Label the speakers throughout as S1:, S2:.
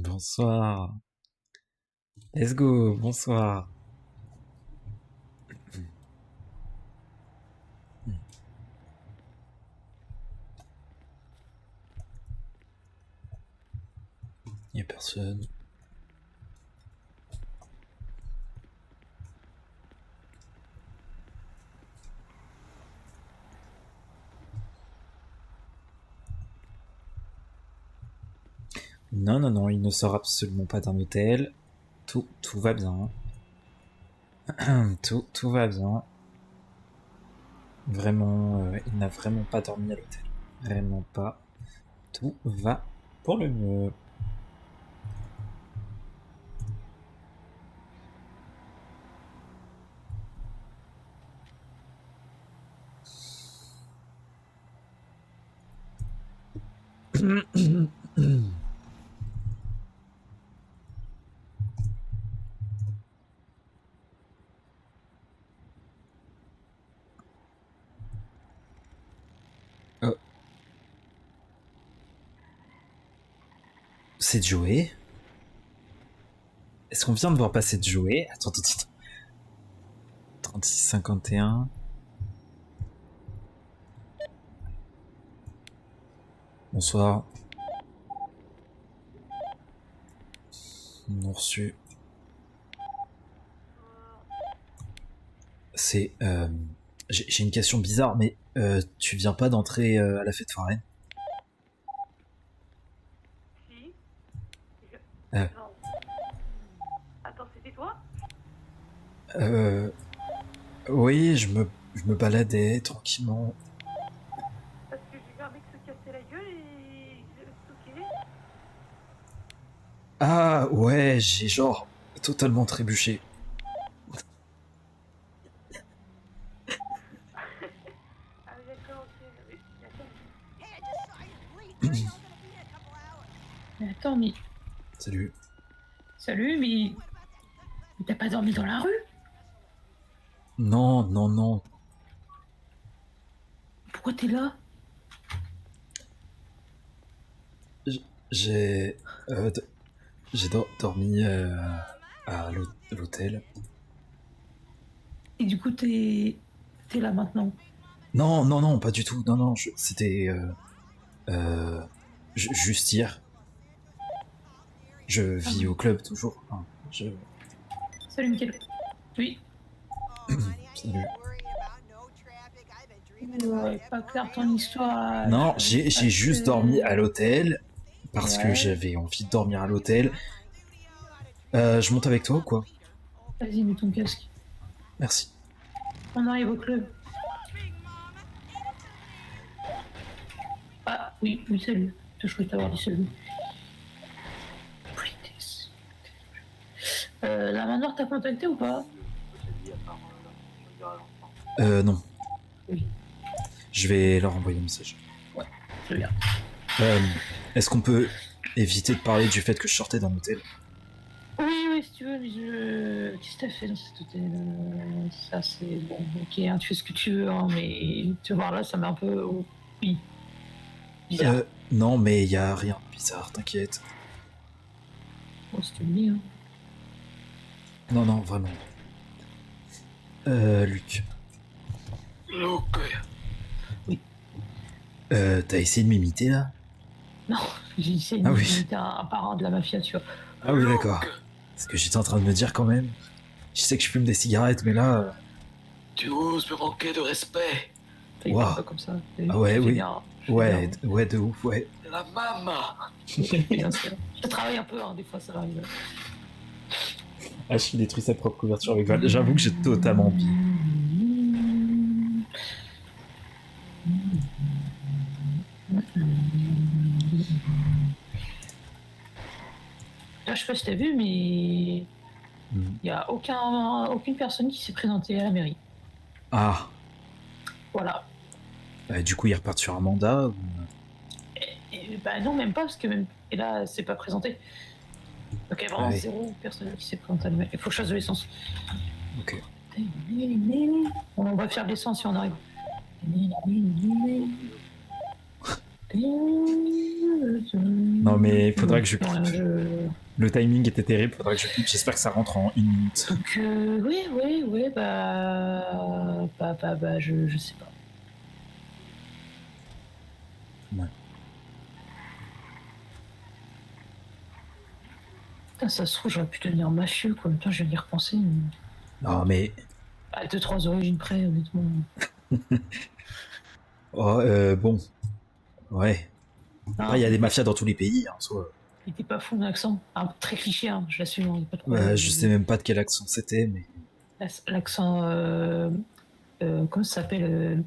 S1: Bonsoir. Let's go, bonsoir. Y'a personne. Non, non, non, il ne sort absolument pas d'un hôtel. Tout va bien. Tout va bien. Vraiment, il n'a vraiment pas dormi à l'hôtel. Vraiment pas. Tout va pour le mieux. Oh, c'est Joey? Est-ce qu'on vient de voir passer Joey? Attends, attends, attends. 36-51. Bonsoir. Non reçu. C'est. J'ai une question bizarre, mais tu viens pas d'entrer à la fête foraine?
S2: Si.
S1: Euh,
S2: Non. Attends, c'était toi?
S1: euh, oui, je me baladais tranquillement.
S2: Parce que j'ai vu un mec se casser la gueule et je l'ai stocké.
S1: Ah ouais, j'ai genre totalement trébuché.
S2: Ah oui, d'accord, ok. Mais attends, mais attends, mais
S1: Salut.
S2: salut, mais t'as pas dormi dans la rue?
S1: Non, non, non.
S2: Pourquoi t'es là?
S1: J- J'ai euh, d- j'ai dormi à l'hôtel.
S2: Et du coup, t'es là maintenant.
S1: Non, non, non, pas du tout. Non, non, c'était euh, juste hier. Je
S2: Ah
S1: vis
S2: oui.
S1: au club toujours. Hein,
S2: Salut, Mickaël. Oui.
S1: salut.
S2: Ouais, pas clair ton histoire là.
S1: Non, j'ai
S2: Parce
S1: juste dormi à
S2: que.
S1: l'hôtel parce que
S2: Ouais.
S1: j'avais envie de dormir à l'hôtel. Je monte avec toi ou quoi?
S2: Vas-y, mets ton casque.
S1: Merci.
S2: On arrive au club. Ah oui, oui, salut. Je croyais t'avoir dit salut. Pretty. La main noire t'a contacté ou pas?
S1: Non,
S2: Oui.
S1: je vais leur envoyer un message.
S2: Ouais, très bien.
S1: Est-ce qu'on peut éviter de parler du fait que je sortais d'un hôtel?
S2: Oui, oui, si tu veux, mais je. Qu'est-ce que t'as fait dans cet hôtel? Ça, c'est bon, ok, hein, tu fais ce que tu veux, hein, mais tu vois, là, ça m'a un peu. Oh, oui, bizarre.
S1: Non, mais y a rien de bizarre, t'inquiète.
S2: Bon, c'était le hein.
S1: Non, non, vraiment. Luc.
S3: Luke.
S2: Oui.
S1: T'as essayé de m'imiter là?
S2: Non, j'ai essayé
S1: Ah oui.
S2: d'imiter un parent de la mafia, tu vois.
S1: Ah oui, d'accord. C'est ce que j'étais en train de me dire quand même. Je sais que je fume des cigarettes, mais là.
S3: Tu oses me manquer de respect.
S2: Il
S1: Waouh.
S2: parle pas comme ça.
S1: Ah ouais,
S2: Je fais
S1: oui.
S2: bien. Je fais
S1: Ouais,
S2: bien.
S1: ouais, de ouf, ouais.
S3: La maman.
S2: Bien sûr. Je travaille un peu, hein, des fois, ça arrive.
S1: Achille détruit sa propre couverture avec Val. J'avoue que j'ai totalement bi.
S2: Là, je sais pas si t'as vu, mais il
S1: Hmm.
S2: n'y a aucune personne qui s'est présentée à la mairie.
S1: Ah.
S2: Voilà.
S1: Du coup, ils repartent sur un mandat ou...
S2: Et bah non, même pas, parce que même. Et là, c'est pas présenté. Donc il y a vraiment
S1: Ouais.
S2: zéro personne qui s'est présentée à la mairie. Il faut que je fasse de l'essence.
S1: Ok.
S2: On va faire de l'essence si on arrive.
S1: Non, mais il faudra que je
S2: Non,
S1: clique.
S2: je...
S1: Le timing était terrible, faudra que je clique. J'espère que ça rentre en 1 minute.
S2: Donc, oui, bah, je sais pas.
S1: Ouais.
S2: Putain, ça se trouve, j'aurais pu devenir mafieux, quoi. En même temps, je viens d'y repenser.
S1: Non, mais.
S2: À 2-3 origines près, honnêtement.
S1: Oh, bon. Ouais. Après, il y a des mafias dans tous les pays, en soi.
S2: Il était pas fou, mon accent. Très cliché, hein, je l'assume, il n'y a pas de problème.
S1: Je sais même pas de quel accent c'était, mais.
S2: L'accent, comment ça s'appelle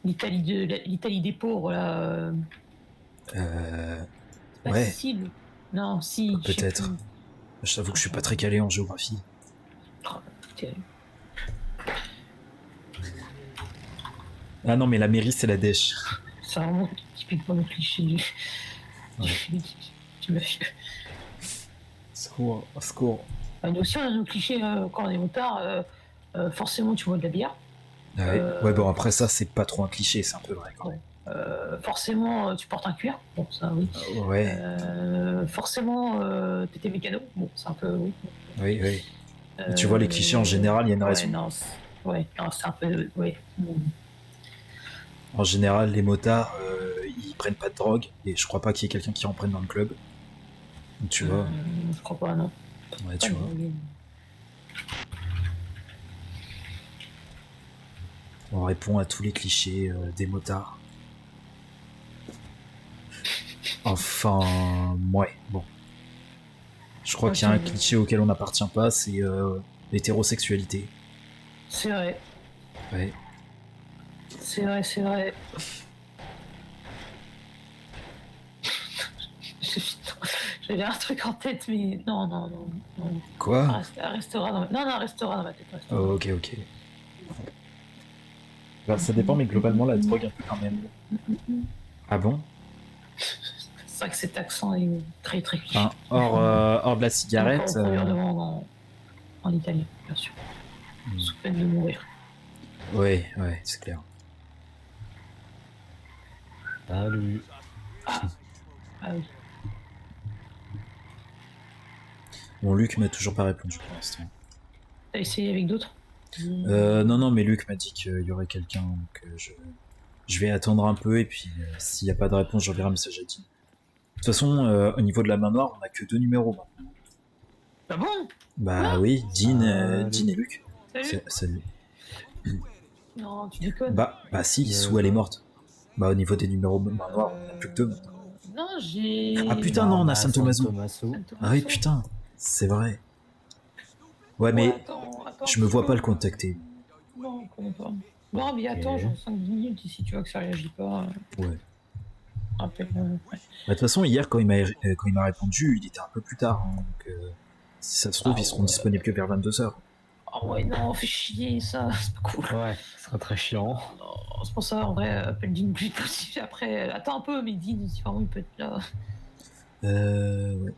S2: l'Italie des pauvres, là. C'est pas
S1: Ouais.
S2: Sicile. Non, si. je sais
S1: Peut-être.
S2: plus.
S1: Je t'avoue que je suis pas très calé en géographie.
S2: Oh, terrible.
S1: Ah non, mais la mairie, c'est la dèche.
S2: C'est vraiment typiquement le cliché du mafieux.
S1: Secours, au secours.
S2: Nous aussi, on a nos clichés quand on est motard. Forcément, tu bois de la bière.
S1: Ouais, bon, après ça, c'est pas trop un cliché, c'est un peu vrai quand même.
S2: Forcément, tu portes un cuir. Bon, ça, oui.
S1: Ouais.
S2: Forcément, t'étais mécano. Bon, c'est un peu, oui.
S1: Oui, oui. Tu vois, les clichés, en général, il y a une raison.
S2: Non, c'est un peu, ouais.
S1: En général, les motards, ils prennent pas de drogue, et je crois pas qu'il y ait quelqu'un qui en prenne dans le club. Donc, tu vois.
S2: Je crois pas, non.
S1: Ouais, tu vois. On répond à tous les clichés des motards. Enfin, ouais, bon. Je crois qu'il y a un cliché auquel on n'appartient pas, c'est l'hétérosexualité.
S2: C'est vrai.
S1: Ouais.
S2: C'est vrai. J'avais un truc en tête, mais non.
S1: Quoi?
S2: Un restaurant dans ma tête.
S1: Oh, ok. Bah, ça dépend, mais globalement, la drogue, un peu quand même. Ah bon?
S2: C'est vrai que cet accent est très cliché.
S1: Enfin, hors de la cigarette.
S2: En italien, bien sûr. Sous peine de mourir.
S1: Ouais, c'est clair.
S4: Salut.
S2: Ah oui.
S1: Bon, Luc m'a toujours pas répondu pour l'instant.
S2: T'as essayé avec d'autres?
S1: Non, mais Luc m'a dit qu'il y aurait quelqu'un, donc je vais attendre un peu, et puis s'il n'y a pas de réponse, j'enverrai un message à Dean. De toute façon, au niveau de la main noire, on a que 2 numéros maintenant.
S2: Ah bon?
S1: Bah oui, Dean et Luc.
S2: Salut. Non, tu déconnes.
S1: Bah si, Sue elle est morte. Bah au niveau des numéros main noire, on a plus que 2 maintenant.
S2: Non, j'ai...
S1: Ah putain, non, on a San Tommaso. Ah oui, putain, c'est vrai. Ouais, mais
S2: attends,
S1: je me vois pas le contacter.
S2: Non, comment pas. Bon, mais attends, j'ai 5-10 minutes ici, tu vois que ça réagit pas.
S1: Ouais.
S2: Rappelle-moi. Ouais.
S1: Bah, de toute façon, hier, quand il m'a répondu, il était un peu plus tard. Hein, donc, si ça se trouve, ils seront disponibles que vers 22h.
S2: Oh ouais, non, fais chier, ça, c'est pas cool.
S4: Ouais, ce sera très chiant.
S2: Non, c'est pour ça, en vrai, appelle Dean le plus vite possible. Après, attends un peu, mais Dean, si vraiment il peut être là.
S1: Ouais.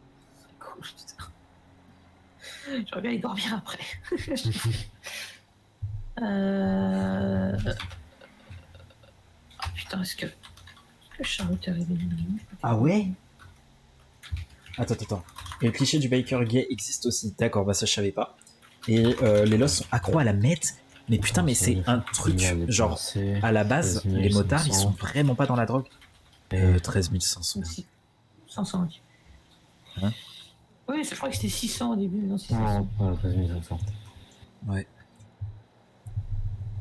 S2: Cool, putain. J'aurais bien aller dormir après. Ah putain, est-ce que Charlotte est arrivée?
S1: Ah ouais? Attends. Et le cliché du biker gay existe aussi. D'accord, bah ça je savais pas. Et les Lost sont accros à la meth. Mais putain, mais c'est un truc, genre, à la base, les motards, ils sont vraiment pas dans la drogue. 13 500.
S2: 500, ok.
S1: Hein?
S2: Oui, je crois que c'était 600 au début, non, c'est 600.
S4: Non, 13 500.
S1: Ouais.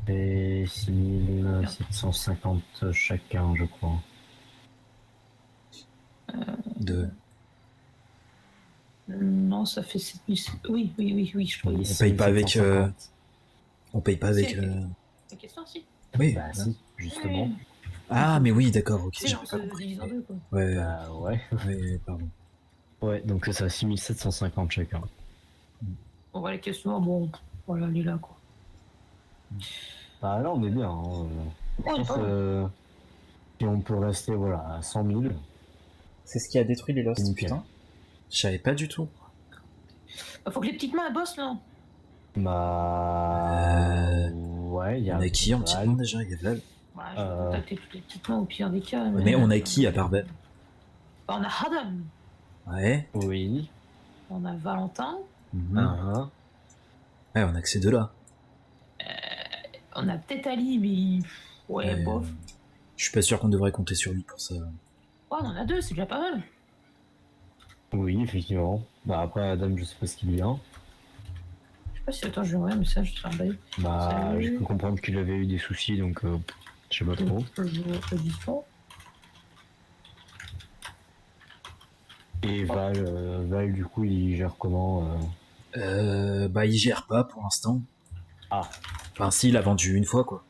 S4: Et 6750 chacun, je crois.
S2: Non, ça fait 7000. Oui, je crois.
S1: On paye pas avec. On paye pas avec.
S2: La question, si.
S1: Oui.
S4: Bah si, justement.
S2: Oui.
S1: Ah, mais oui, d'accord, ok,
S2: C'est
S1: j'avais pas compris.
S2: divise en deux, quoi.
S1: Ouais,
S4: Bah ouais.
S1: ouais, pardon.
S4: Ouais, donc ça 6750 chacun.
S2: On va la question, bon, voilà, elle est là, quoi.
S4: Bah là on est bien. Hein. Si on peut rester voilà, à 100 000.
S1: C'est ce qui a détruit les Lost,
S4: nickel.
S1: putain. Je savais pas du tout.
S2: Faut que les petites mains bossent, là.
S4: Bah. Ouais, il y a.
S1: On a qui en petite main déjà? Il y a Vlad.
S2: Ouais, je vais contacter toutes les petites mains au pire des cas.
S1: Mais on a qui à part Vlad?
S2: On a Adam,
S1: Ouais.
S4: Oui.
S2: on a Valentin,
S1: Mhm.
S4: Ah,
S1: Ouais, on a que ces deux-là.
S2: on a peut-être Ali, mais ouais, bof.
S1: Je suis pas sûr qu'on devrait compter sur lui pour ça.
S2: Ouais, on en a 2, c'est déjà pas mal.
S4: oui, effectivement. Bah après, Adam, je sais pas ce qu'il vient.
S2: Je sais pas si attends, je lui envoie un message sur un bail.
S4: Bah, j'ai
S2: Salut.
S4: pu comprendre qu'il avait eu des soucis, donc je sais pas trop. Et Val, du coup, il gère comment
S1: Bah, il gère pas pour l'instant.
S4: Ah,
S1: Enfin, si, il a vendu une fois, quoi.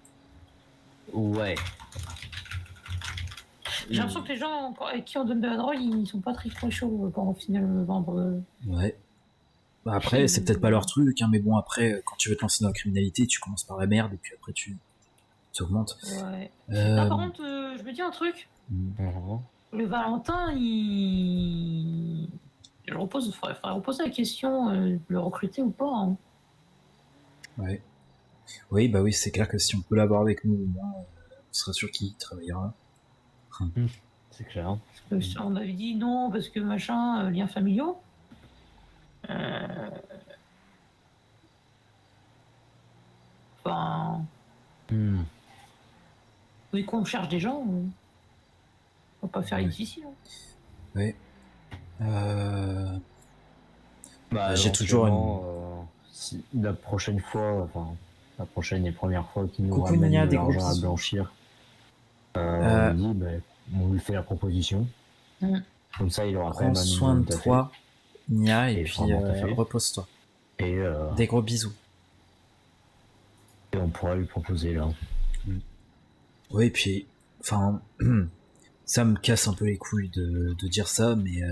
S4: ouais.
S2: J'ai l'impression que les gens avec qui on donne de la drogue, ils sont pas très très chauds quand on finit de vendre.
S1: Ouais. Bah, après, c'est peut-être pas leur truc, hein, mais bon, après, quand tu veux te lancer dans la criminalité, tu commences par la merde et puis après tu augmentes.
S2: Ouais. Non, par contre, je me dis un truc.
S4: Mhm.
S2: Le Valentin, il. Faudrait reposer la question de le recruter ou pas. Hein.
S1: Ouais. Oui, bah oui, c'est clair que si on peut l'avoir avec nous, au moins, on sera sûr qu'il travaillera.
S4: C'est clair.
S2: Parce que on avait dit non, parce que machin, liens familiaux. Enfin,
S4: Hmm.
S2: oui, qu'on cherche des gens, on va pas faire les
S1: Ouais.
S2: difficiles. Hein.
S1: Ouais.
S4: Bah,
S1: J'ai toujours une.
S4: éventuellement, si la prochaine fois, enfin, la prochaine et première fois qu'il nous
S1: Coucou
S4: ramène
S1: Nia,
S4: de
S1: des gros
S4: l'argent à
S1: bisous.
S4: blanchir, on
S1: Euh,
S4: lui dit, bah, on lui fait la proposition.
S2: Mm.
S4: Comme ça, il aura quand
S1: Prends
S4: même un
S1: soin
S4: minimum
S1: de
S4: taffé.
S1: toi, Nia, et
S4: Et
S1: puis
S4: vraiment taffé.
S1: repose-toi.
S4: Et,
S1: Des gros bisous.
S4: et on pourra lui proposer là.
S1: Oui, et puis, enfin, ça me casse un peu les couilles de dire ça, mais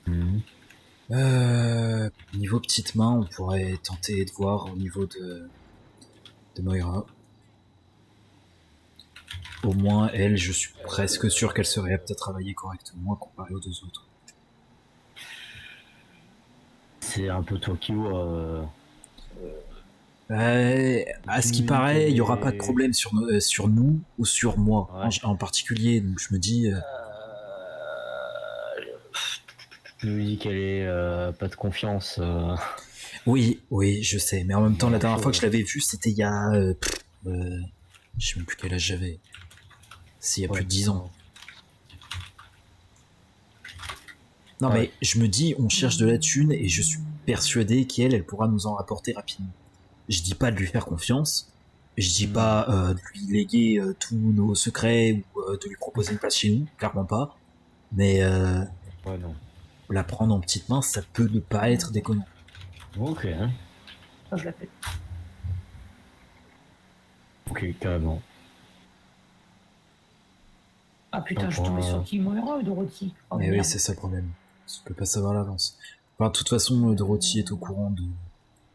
S4: Mhm.
S1: niveau petite main, on pourrait tenter de voir au niveau de Moira. Au moins, elle, je suis presque sûr qu'elle serait apte à travailler correctement comparée aux deux autres.
S4: C'est un peu toi qui vois.
S1: À
S4: Tu
S1: ce qui
S4: me dis
S1: paraît,
S4: qu'elle
S1: il n'y aura pas de
S4: est.
S1: problème sur nous ou sur moi
S4: Ouais.
S1: en particulier. Donc je me dis,
S4: Tu me dis qu'elle est pas de confiance.
S1: oui, oui, je sais. Mais en même temps, la dernière fois que je
S4: Chose.
S1: l'avais vue, c'était il y a, je sais même plus quel âge j'avais. C'est il y a plus
S4: Ouais,
S1: de 10 ans.
S4: non.
S1: Non,
S4: Ouais.
S1: mais je me dis, on cherche de la thune et je suis persuadé qu'elle, elle pourra nous en rapporter rapidement. Je dis pas de lui faire confiance. Je dis
S4: Hmm.
S1: pas de lui léguer tous nos secrets ou de lui proposer une place chez nous, clairement pas. Mais
S4: Ouais, non.
S1: la prendre en petite main, ça peut ne pas être déconnant.
S4: Ok, hein.
S2: Enfin, je l'appelle.
S4: Ok, carrément.
S2: Ah putain,
S4: Donc,
S2: je suis tombé sur qui Moira ou Dorothy. Oh
S1: Mais oui,
S2: merde.
S1: c'est ça le problème. Tu peux pas savoir à l'avance. Enfin, de toute façon, Dorothy est au courant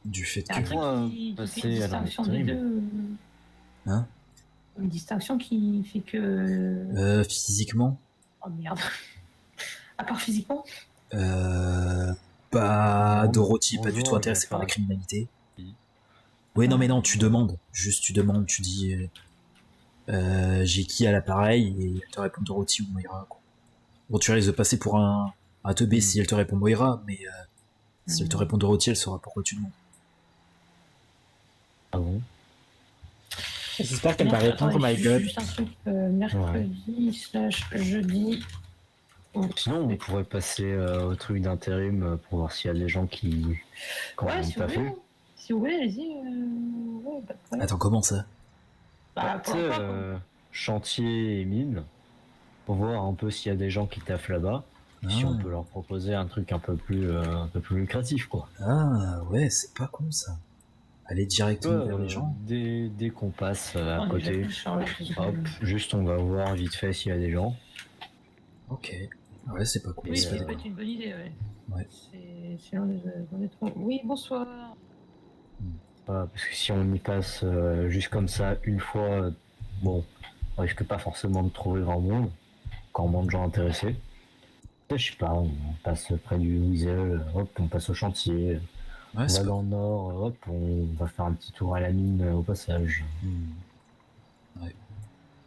S1: du fait
S2: Il y a un
S1: que.
S2: truc qui fait une
S4: passer à
S2: distinction des
S4: l'intérim.
S2: deux.
S1: Hein
S2: Une distinction qui fait que.
S1: Physiquement
S2: Oh merde. À part physiquement.
S1: Bah, Dorothy est pas du tout
S4: Bonjour, je vais
S1: intéressée par
S4: faire
S1: la
S4: un
S1: criminalité.
S4: petit.
S1: Oui, non, mais non, tu demandes. Juste, tu demandes, tu dis j'ai qui à l'appareil et elle te répond Dorothy ou Moira. Quoi. Bon, tu risques de passer pour un teubé si elle te répond Moira, mais si elle te répond Dorothy, elle saura pourquoi tu demandes.
S4: Ah bon?
S1: J'espère qu'elle va
S2: Mercredi-
S1: répondre,
S2: attendez,
S1: my god.
S2: juste un truc. Mercredi/jeudi.
S4: Sinon, on pourrait passer au truc d'intérim pour voir s'il y a des gens qui ont
S2: Ouais, si vous
S4: pas
S2: voulez.
S4: fait.
S2: Hein. Si vous voulez, allez-y. Ouais, pas de problème.
S1: Attends, comment ça
S2: Bah,
S4: Tu sais,
S2: pourquoi pas, quoi.
S4: chantier et mine, pour voir un peu s'il y a des gens qui taffent là-bas. Si on peut leur proposer un truc un peu plus lucratif, quoi.
S1: Ah, ouais, c'est pas con ça. Aller directement vers les gens.
S4: Dès qu'on passe à
S2: On est déjà
S4: côté,
S2: plus chargé que ce que-
S4: hop, juste on va voir vite fait s'il y a des gens.
S1: Ok. Ouais, c'est pas con.
S2: Oui,
S4: Et,
S2: ça peut être une bonne idée, ouais.
S1: Ouais.
S2: C'est l'un des trop. Oui, bonsoir.
S4: voilà, parce que si on y passe juste comme ça une fois, bon, on risque pas forcément de trouver grand monde, quand moins de gens intéressés. Je sais pas, on passe près du Weasel, hop, on passe au chantier,
S1: Ouais,
S4: on
S1: c'est
S4: va
S1: pas
S4: dans
S1: con.
S4: le nord, hop, on va faire un petit tour à la mine au passage.
S1: Ouais.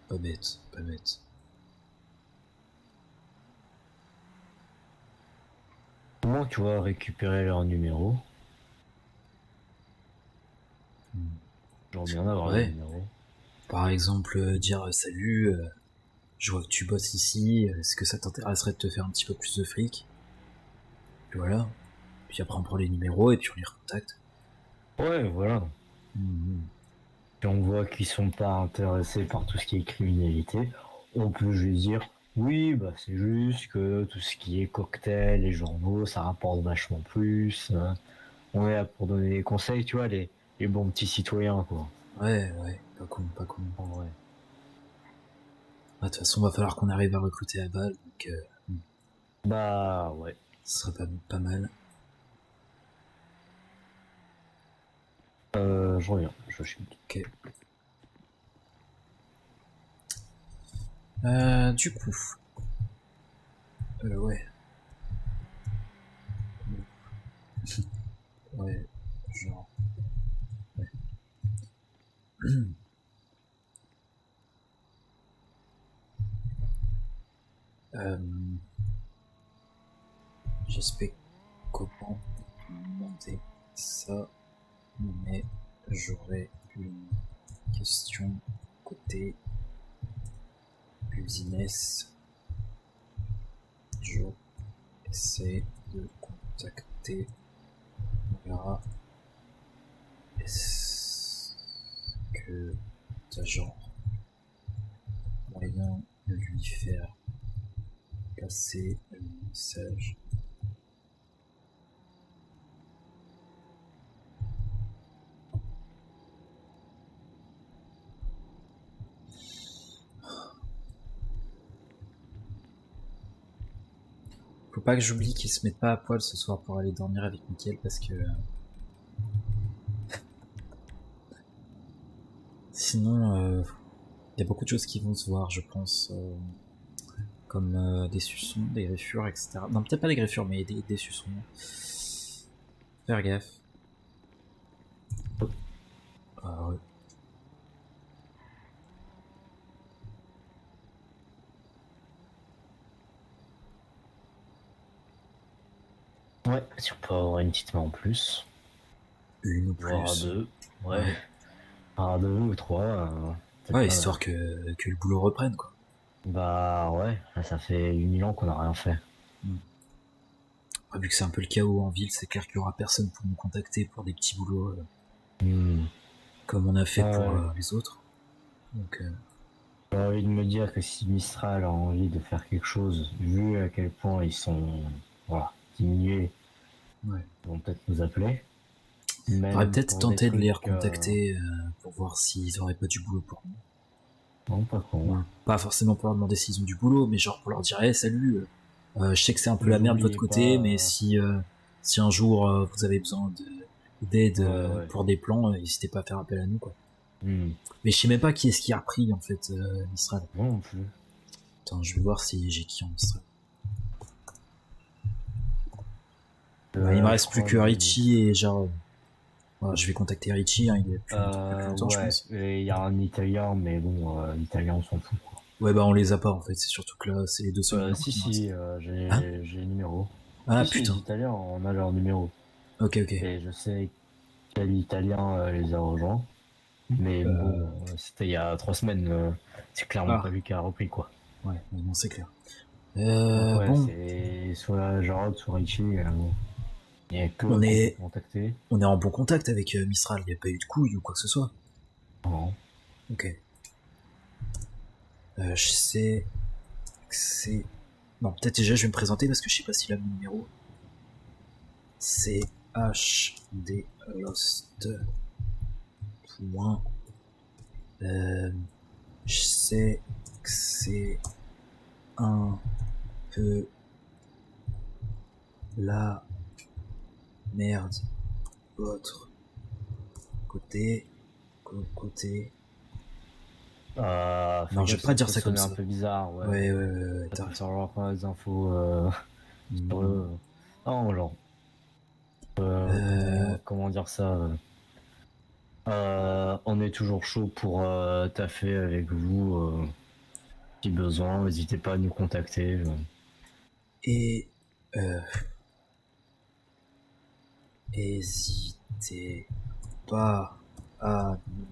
S1: Pas bête, pas bête.
S4: comment tu vas récupérer leur numéro? J'aimerais bien avoir
S1: Ouais.
S4: le numéro.
S1: Par exemple, dire salut, je vois que tu bosses ici, est-ce que ça t'intéresserait de te faire un petit peu plus de fric? Puis voilà. Puis après on prend les numéros et puis on les recontacte.
S4: Ouais, voilà.
S1: Mhm.
S4: Si on voit qu'ils sont pas intéressés par tout ce qui est criminalité, on peut juste dire oui, bah c'est juste que tout ce qui est cocktail et journaux, ça rapporte vachement plus. On est là pour donner des conseils, tu vois, les bons petits citoyens, quoi.
S1: Ouais, pas con, pas con.
S4: En vrai.
S1: Ah, de toute façon, va falloir qu'on arrive à recruter à balle, donc
S4: Bah ouais.
S1: ce serait pas mal.
S4: Je reviens, je suis.
S1: Ok. Du coup, ouais. Ouais, genre. Ouais. Euh, J'espère comment demander ça, mais j'aurais une question côté business. Je essaie de contacter. On verra. Est-ce que t'as genre moyen de lui faire passer le message? Faut pas que j'oublie qu'il se mette pas à poil ce soir pour aller dormir avec Mickaël parce que sinon y a beaucoup de choses qui vont se voir, je pense, comme des suçons, des griffures, etc. Non, peut-être pas des griffures, mais des suçons. Faire gaffe. Ah ouais.
S4: Ouais, si on peut avoir une petite main en plus.
S1: Une ou
S4: Voire à
S1: plus.
S4: deux. Ouais. À deux ou trois. Peut-être
S1: Ouais,
S4: pas,
S1: histoire que le boulot reprenne, quoi.
S4: Bah ouais, là, ça fait 8000 ans qu'on n'a rien fait.
S1: Après, vu que c'est un peu le chaos en ville, c'est clair qu'il y aura personne pour nous contacter pour des petits boulots comme on a fait pour
S4: Ouais.
S1: les autres. Donc,
S4: J'ai envie de me dire que si Mistral a envie de faire quelque chose, vu à quel point ils sont voilà, diminués,
S1: ouais.
S4: ils vont peut-être nous appeler.
S1: Faudrait
S4: Même
S1: peut-être
S4: pour des
S1: tenter de les
S4: trucs.
S1: recontacter pour voir s'ils auraient pas du boulot pour nous.
S4: Non, pas con.
S1: Bon, pas forcément pour leur demander s'ils ont du boulot, mais genre pour leur dire hey, salut, je sais que c'est un peu la merde de votre
S4: N'oubliez
S1: côté,
S4: pas.
S1: mais si un jour vous avez besoin d'aide
S4: Ouais.
S1: pour des plans, n'hésitez pas à faire appel à nous, quoi.
S4: Hmm.
S1: Mais je sais même pas qui est-ce qui a repris en fait Mistral.
S4: Moi non plus.
S1: Attends, je vais voir si j'ai qui en Mistral. Il me
S4: Je
S1: reste plus
S4: crois
S1: que
S4: que
S1: Richie et genre. Voilà, je vais contacter Richie, hein, il est plus depuis longtemps, je
S4: ouais,
S1: pense.
S4: et il y a un italien, mais bon, l'italien on s'en fout quoi.
S1: Ouais, bah on les a pas en fait, c'est surtout que là, c'est les deux seuls numéros
S4: Si,
S1: qui me restent.
S4: si,
S1: Hein?
S4: j'ai le numéro.
S1: Ah
S4: Si, les
S1: putain.
S4: Italiens, on a leur numéro.
S1: Ok, ok.
S4: Et je sais quel Italien les a rejoints. Mais bon,
S1: Euh,
S4: c'était il y a 3 semaines. C'est clairement pas
S1: Ah,
S4: lui qui a repris quoi.
S1: ouais, non, c'est clair.
S4: Donc ouais,
S1: Bon,
S4: c'est soit Jarod, soit Richie. Il n'y a que
S1: on
S4: qu'on peut
S1: est,
S4: contacter.
S1: on est en bon contact avec Mistral, il n'y a pas eu de couilles ou quoi que ce soit.
S4: Non.
S1: Ok. Je sais que c'est. Bon, peut-être déjà je vais me présenter parce que je sais pas s'il a mon numéro. C'est HD Lost. Point. Je sais que c'est un peu la merde votre côté. Côté.
S4: Fais
S1: Non, je
S4: gaffe,
S1: vais pas
S4: ça
S1: dire
S4: peut
S1: ça comme
S4: sonner un
S1: ça.
S4: peu bizarre, ouais.
S1: Ouais,
S4: Ça
S1: t'as
S4: peut
S1: raison.
S4: falloir prendre des infos sur
S1: Hmm.
S4: eux. Non, genre,
S1: Euh,
S4: comment dire ça on est toujours chaud pour taffer avec vous. Si besoin, n'hésitez pas à nous contacter.
S1: et euh, n'hésitez pas à nous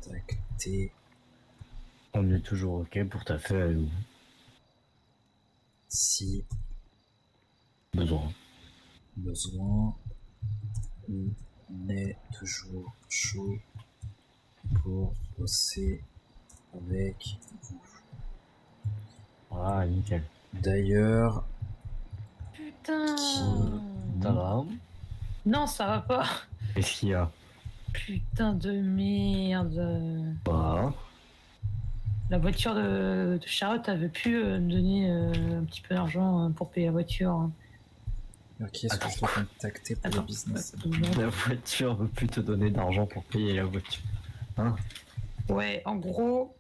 S1: contacter
S4: On est toujours ok pour taffer avec vous.
S1: si
S4: Besoin.
S1: besoin. On est toujours chaud pour bosser avec vous.
S4: Ah, nickel.
S1: D'ailleurs,
S2: Putain.
S4: Ça va?
S2: Non, ça va pas.
S4: Qu'est-ce qu'il y a?
S2: Putain de merde.
S4: Bah,
S2: La voiture de Charlotte avait pu me donner un petit peu d'argent pour payer la voiture.
S1: qui est-ce que je dois contacter pour le business?
S4: la voiture veut plus te donner d'argent pour payer la voiture. Hein?
S2: Ouais, en gros.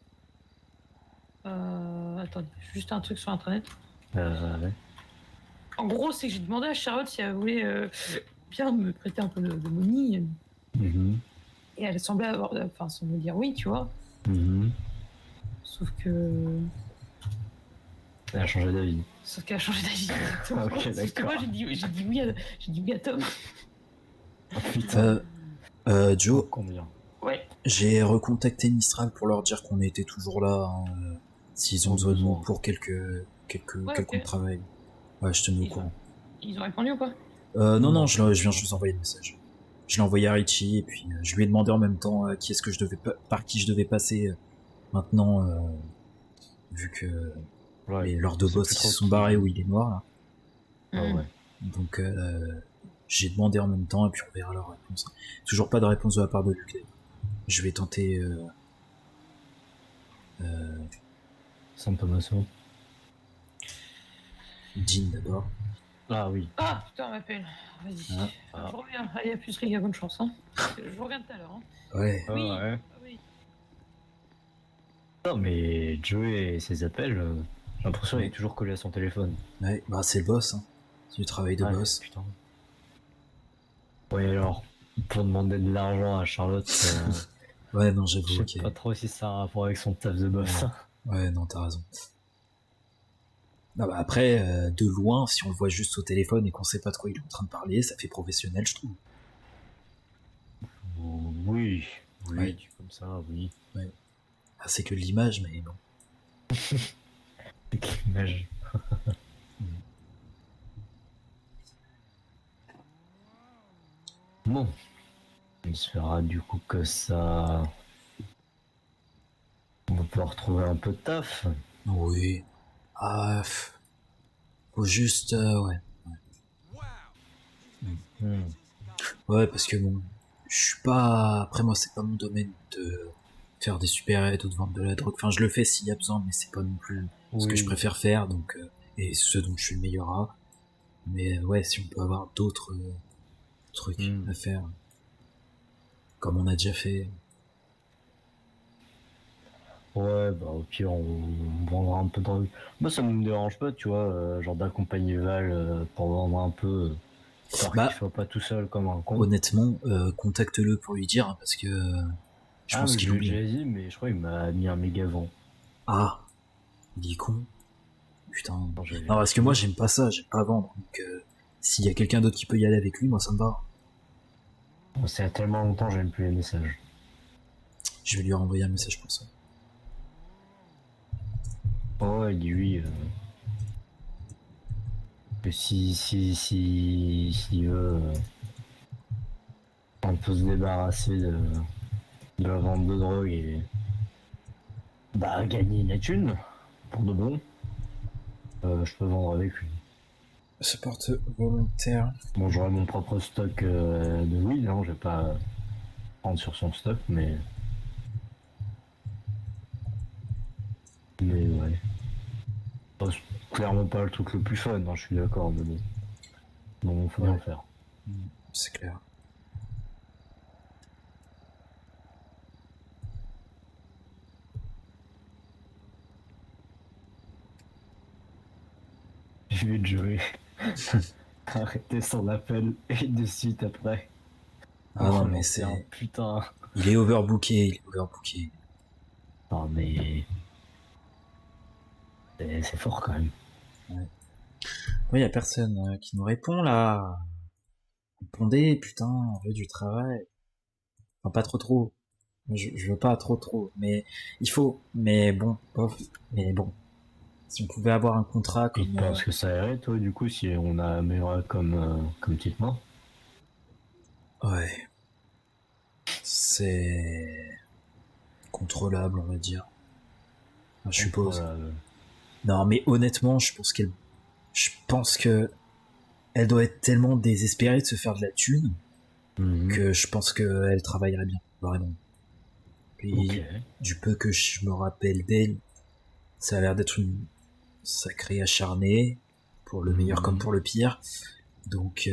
S2: Attends, juste un truc sur internet.
S4: Ouais.
S2: En gros, c'est que j'ai demandé à Charlotte si elle voulait bien me prêter un peu de money.
S4: Mhm.
S2: Et elle semblait avoir. Enfin, sans me dire oui, tu vois.
S4: Mhm.
S2: Sauf que.
S4: Elle a changé d'avis.
S2: Sauf qu'elle a changé d'avis. Exactement.
S4: Ok,
S2: Parce que
S4: d'accord.
S2: moi, j'ai dit oui à Tom.
S4: Oh putain.
S1: Joe,
S4: Combien?
S2: Ouais.
S1: j'ai recontacté Mistral pour leur dire qu'on était toujours là, hein, s'ils ont besoin de nous pour quelques
S2: ok.
S1: travail. Ouais, je te mets au courant.
S2: Ils ont répondu ou pas?
S1: Non, je viens juste vous envoyer le message. Je l'ai envoyé à Richie et puis je lui ai demandé en même temps par qui je devais passer maintenant, vu que leurs deux boss ils se sont barrés où il est noir. Là.
S4: Ah ouais.
S1: Donc j'ai demandé en même temps et puis on verra leur réponse. Toujours pas de réponse de la part de Luc. Je vais tenter.
S4: San Tommaso.
S1: Dean d'abord.
S4: Ah oui.
S2: Ah, putain, on m'appelle. Vas-y.
S1: Ah.
S2: Je reviens. Allez, à plus, les gars, bonne chance. Hein. Je reviens tout à l'heure. Hein.
S1: Ouais.
S2: Oui.
S4: Ouais.
S2: Oui.
S4: Non mais Joey et ses appels, j'ai l'impression qu'il est toujours collé à son téléphone.
S1: Ouais, bah c'est le boss. Hein. C'est du travail de boss.
S4: Putain. Ouais alors, pour demander de l'argent à Charlotte,
S1: Ouais, non, j'avoue.
S4: je sais pas trop si ça a un rapport avec son taf de boss.
S1: Ouais, non, t'as raison. Non, bah après, de loin, si on le voit juste au téléphone et qu'on sait pas trop il est en train de parler, ça fait professionnel, je trouve.
S4: Oui,
S1: Ouais.
S4: dit comme ça, oui.
S1: Ouais. Ah, c'est que l'image, mais bon.
S4: C'est que l'image. Bon. On espérera du coup que ça... On va pouvoir retrouver un peu de taf.
S1: Oui. Ah, faut juste, ouais. Ouais, parce que bon, je suis pas... Après, moi, c'est pas mon domaine de faire des super-aides ou de vendre de la drogue. Enfin, je le fais s'il y a besoin, mais c'est pas non plus ce que je préfère faire, donc... et ce dont je suis le meilleur à. Mais ouais, si on peut avoir d'autres trucs à faire, comme on a déjà fait.
S4: Ouais, bah au pire, on vendra un peu de drogue. Moi, ça me dérange pas, tu vois, genre d'accompagner Val pour vendre un peu, histoire qu'il soit pas tout seul comme un con.
S1: Honnêtement, contacte-le pour lui dire, hein, parce que je pense qu'il oublie.
S4: Je l'ai déjà dit, mais je crois qu'il m'a mis un méga vent.
S1: Ah, il est con. Putain. Non, parce que moi, j'aime pas ça, j'aime pas vendre. Donc, s'il y a quelqu'un d'autre qui peut y aller avec lui, moi, ça me va.
S4: C'est tellement longtemps, j'aime plus les messages.
S1: Je vais lui renvoyer un message pour ça.
S4: Oh, il dit oui. Que s'il veut, on peut se débarrasser de la vente de drogue et bah gagner la thune pour de bon. Je peux vendre avec lui.
S1: Ce porte volontaire.
S4: Bon, j'aurai mon propre stock de weed, hein, je vais pas prendre sur son stock, mais ouais. C'est clairement pas le truc le plus fun, hein, je suis d'accord, mais bon. Bon, faut bien le faire.
S1: C'est clair.
S4: J'ai vu Joey arrêter son appel et de suite après.
S1: Ah non, mais c'est
S4: un putain.
S1: Il est overbooké,
S4: Non mais c'est fort quand même.
S1: Ouais. Oui, y a personne qui nous répond là. Pondé, putain, on veut du travail. Enfin, pas trop. Je veux pas trop, mais il faut. Mais bon, bof. Mais bon, si on pouvait avoir un contrat
S4: Tu
S1: comme...
S4: penses que ça irait, toi, du coup, si on a amélioré comme petite main?
S1: Ouais, c'est contrôlable, on va dire. Enfin, je suppose. Non, mais honnêtement, je pense que elle doit être tellement désespérée de se faire de la thune que je pense qu'elle travaillerait bien, vraiment. Puis, du peu que je me rappelle d'elle, ça a l'air d'être une sacrée acharnée, pour le meilleur comme pour le pire. Donc,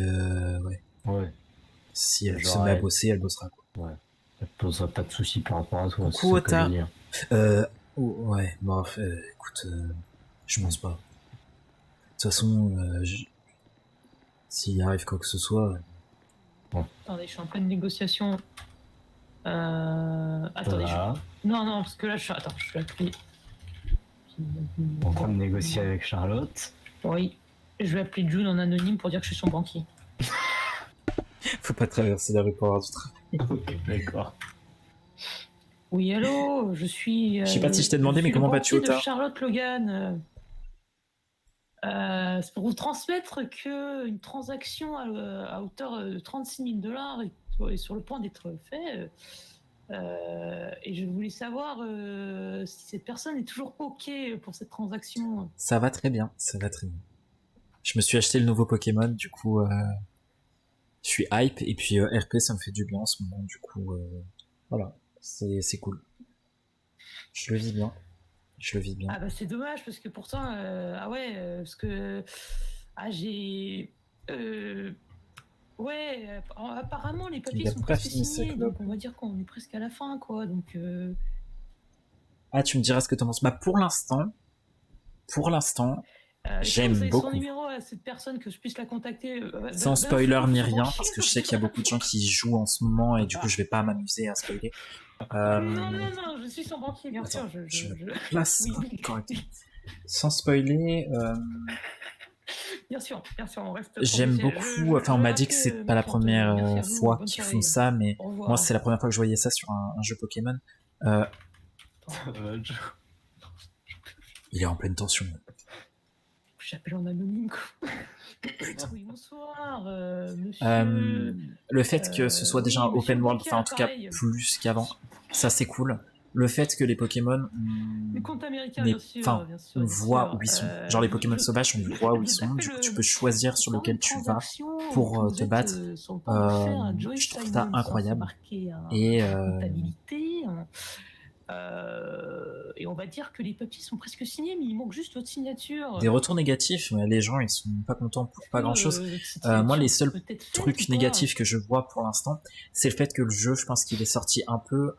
S1: ouais. Si elle se met à bosser, elle bossera, quoi.
S4: Ouais. Elle te posera pas de soucis par rapport à toi.
S1: Coucou,
S4: c'est ce que je veux
S1: Ota.
S4: dire.
S1: Ouais, bon, écoute, je pense pas. De toute façon, s'il arrive quoi que ce soit...
S2: Attendez, je suis en pleine négociation. Attendez,
S4: Voilà.
S2: Non, parce que là, Attends, je vais appeler...
S4: En train de négocier avec Charlotte.
S2: Oui, je vais appeler June en anonyme pour dire que je suis son banquier.
S1: Faut pas traverser la rue pour avoir du travail.
S4: Ok, d'accord.
S2: Oui, allô, je suis...
S1: Je sais pas si je t'ai demandé, mais comment vas-tu, Ota?
S2: de Charlotte Logan. C'est pour vous transmettre qu'une transaction à hauteur de 36 000 $ est sur le point d'être faite. Et je voulais savoir si cette personne est toujours OK pour cette transaction.
S1: Ça va très bien, ça va très bien. Je me suis acheté le nouveau Pokémon, du coup, je suis hype, et puis RP, ça me fait du bien en ce moment, du coup, voilà, c'est cool. Je le vis bien.
S2: Ah bah c'est dommage, parce que pourtant, parce que... j'ai... apparemment les papiers sont presque signés, donc on va dire qu'on est presque à la fin, quoi, donc...
S1: Ah, tu me diras ce que t'en penses. Bah, pour l'instant, j'aime beaucoup.
S2: Son numéro à cette personne, que je puisse la contacter.
S1: Sans spoiler ni rien, parce que je sais qu'il y a beaucoup de gens qui jouent en ce moment et du coup je vais pas m'amuser à spoiler.
S2: Non, je suis son banquier, bien sûr.
S1: Je place correctement. Sans spoiler.
S2: Bien sûr, on reste.
S1: J'aime beaucoup. Enfin, on m'a dit que c'est pas la première fois qu'ils font ça, mais moi c'est la première fois que je voyais ça sur un jeu Pokémon. Il est en pleine tension.
S2: J'appelle en anonyme, quoi. Oui, bonsoir, monsieur.
S1: Le fait que ce soit déjà un open world, enfin en tout cas plus qu'avant, ça c'est cool. Le fait que les Pokémon, on voit où ils sont. Genre les Pokémon sauvages, on voit où ils sont. Du coup, tu peux choisir sur lequel tu vas pour te battre. Je trouve ça incroyable.
S2: Et on va dire que les papiers sont presque signés, mais il manque juste votre signature.
S1: Des retours négatifs, les gens ils sont pas contents pour pas grand chose. Moi, les seuls trucs négatifs que je vois pour l'instant, c'est le fait que le jeu, je pense qu'il est sorti un peu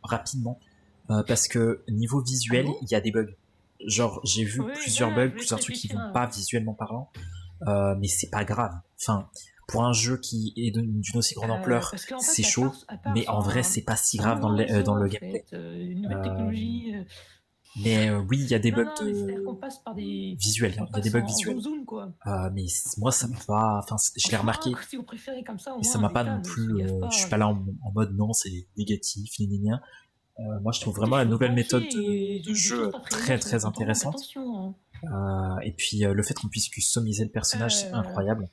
S1: rapidement, parce que niveau visuel, il y a des bugs. Genre, j'ai vu plusieurs bugs, plusieurs trucs qui vont pas visuellement parlant, mais c'est pas grave. Enfin, pour un jeu qui est d'une aussi grande ampleur, c'est chaud, mais en vrai, c'est pas si grave dans le gameplay. Mais oui, il y a des bugs visuels. Il y a des bugs visuels. Mais moi, ça me va. Enfin, je l'ai remarqué. Et ça m'a pas non plus. Je suis pas là en mode non, c'est négatif, moi, je trouve vraiment la nouvelle méthode de jeu très très intéressante. Et puis le fait qu'on puisse customiser le personnage, c'est incroyable.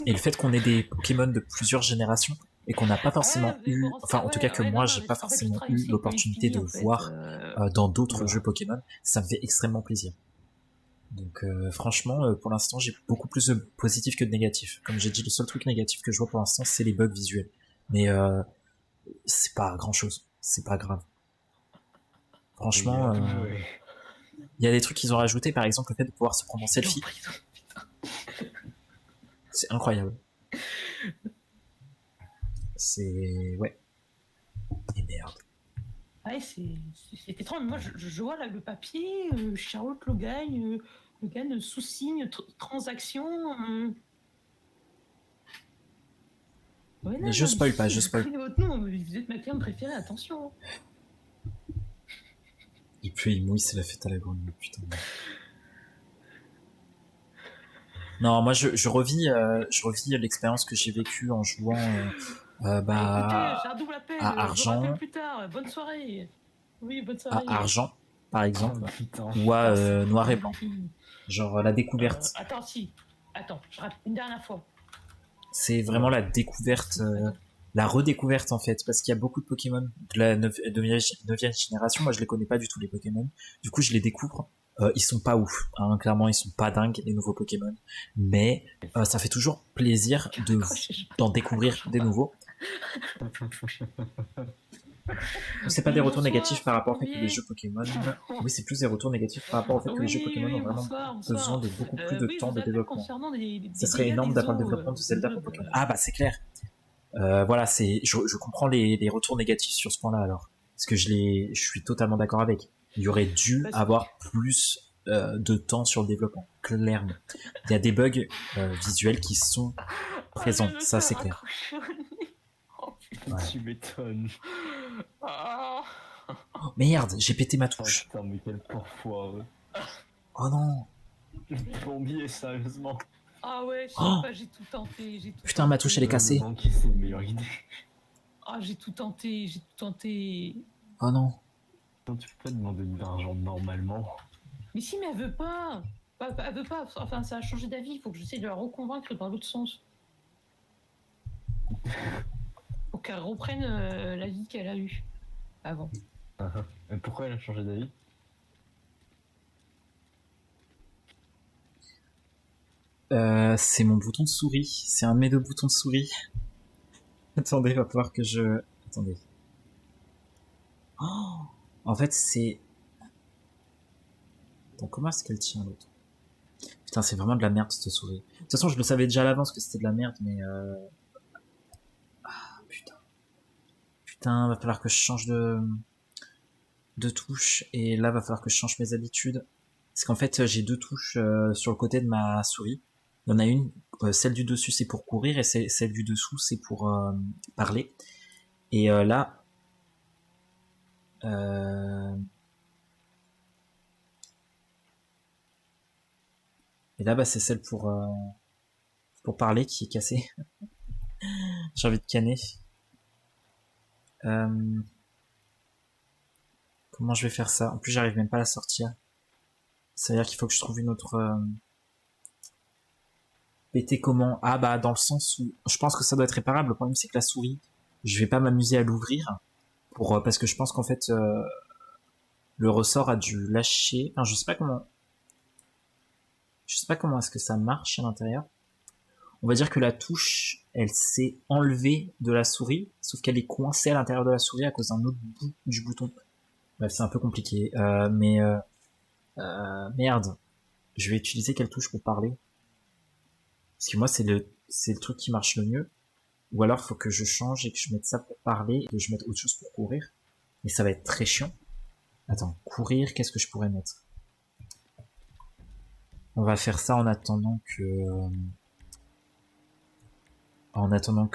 S1: Et le fait qu'on ait des Pokémon de plusieurs générations et qu'on n'a pas forcément eu, enfin en tout cas que moi j'ai pas forcément eu l'opportunité de voir dans d'autres jeux Pokémon, ça me fait extrêmement plaisir. Donc franchement, pour l'instant j'ai beaucoup plus de positifs que de négatifs. Comme j'ai dit, le seul truc négatif que je vois pour l'instant c'est les bugs visuels. Mais c'est pas grand chose, c'est pas grave. Franchement, il y a des trucs qu'ils ont rajoutés, par exemple le fait de pouvoir se prendre en selfie. C'est incroyable. C'est... Ouais. Et merde.
S2: Ouais, c'est étrange. Moi, je vois là le papier, Charlotte Logan sous-signe, transaction. Ouais, non,
S1: je spoil pas, je spoil.
S2: Votre nom, vous êtes ma cliente préférée, attention.
S1: Et puis il mouille, c'est la fête à la grande, putain. Non, moi je revis l'expérience que j'ai vécue en jouant
S2: Écoutez, j'ai un double appel.
S1: à
S2: Je vous rappelle
S1: Argent,
S2: plus tard. Bonne soirée. Oui, bonne soirée.
S1: à Argent, par exemple,
S4: Oh, putain.
S1: ou à Noir et Blanc.
S2: Oui.
S1: Genre la découverte.
S2: Attends, si. Attends, une dernière fois.
S1: C'est vraiment la découverte, la redécouverte en fait, parce qu'il y a beaucoup de Pokémon de la 9e génération. Moi, je les connais pas du tout les Pokémon. Du coup, je les découvre. Ils sont pas ouf, hein. Clairement, ils sont pas dingues les nouveaux Pokémon. Mais ça fait toujours plaisir d'en découvrir des nouveaux. C'est pas des retours négatifs par rapport au fait que les jeux Pokémon. Oui, c'est plus des retours négatifs par rapport au fait que les jeux Pokémon ont vraiment besoin de beaucoup plus de temps de développement. Ça serait énorme d'avoir le développement de Zelda pour Pokémon. Ah bah c'est clair. Voilà, je comprends les retours négatifs sur ce point-là alors, parce que je suis totalement d'accord avec. Il y aurait dû avoir plus de temps sur le développement, clairement. Il y a des bugs visuels qui sont présents, ça c'est clair.
S4: Ouais. Tu m'étonnes.
S1: Oh, merde, j'ai pété ma touche.
S4: Putain, mais quel pourfoireux.
S1: Oh non.
S4: Plombier, sérieusement.
S2: Ah ouais, je sais pas, j'ai tout tenté.
S1: Putain, ma touche elle est cassée.
S4: C'est une meilleure idée.
S2: Ah, j'ai tout tenté.
S1: Oh non.
S4: Tu peux pas demander de l'argent normalement.
S2: Mais si, mais elle veut pas. Elle veut pas. Enfin, ça a changé d'avis. Il faut que j'essaie de la reconvaincre dans l'autre sens. Pour qu'elle reprenne la vie qu'elle a eue avant.
S4: Pourquoi elle a changé d'avis?
S1: C'est mon bouton de souris. C'est un de mes deux boutons de souris. Attendez, va falloir que je... Attendez. Oh, en fait, c'est... Attends, comment est-ce qu'elle tient l'autre? Putain, c'est vraiment de la merde cette souris. De toute façon, je le savais déjà à l'avance que c'était de la merde, mais... Ah, putain. Putain, va falloir que je change de touche. Et là, va falloir que je change mes habitudes. Parce qu'en fait, j'ai deux touches sur le côté de ma souris. Il y en a une, celle du dessus c'est pour courir et celle du dessous c'est pour parler. Et là, bah, c'est celle pour parler qui est cassée. J'ai envie de canner. Comment je vais faire ça? En plus, j'arrive même pas à la sortir. Ça veut dire qu'il faut que je trouve une autre... péter comment? Ah bah dans le sens où... Je pense que ça doit être réparable. Le problème c'est que la souris, je vais pas m'amuser à l'ouvrir. Parce que je pense qu'en fait... le ressort a dû lâcher... Enfin, je sais pas comment... Je sais pas comment est-ce que ça marche à l'intérieur. On va dire que la touche, elle s'est enlevée de la souris, sauf qu'elle est coincée à l'intérieur de la souris à cause d'un autre bout du bouton. Bref, c'est un peu compliqué. Merde. Je vais utiliser quelle touche pour parler? Parce que moi, c'est le truc qui marche le mieux. Ou alors, faut que je change et que je mette ça pour parler et que je mette autre chose pour courir. Mais ça va être très chiant. Attends, courir, qu'est-ce que je pourrais mettre? On va faire ça en attendant que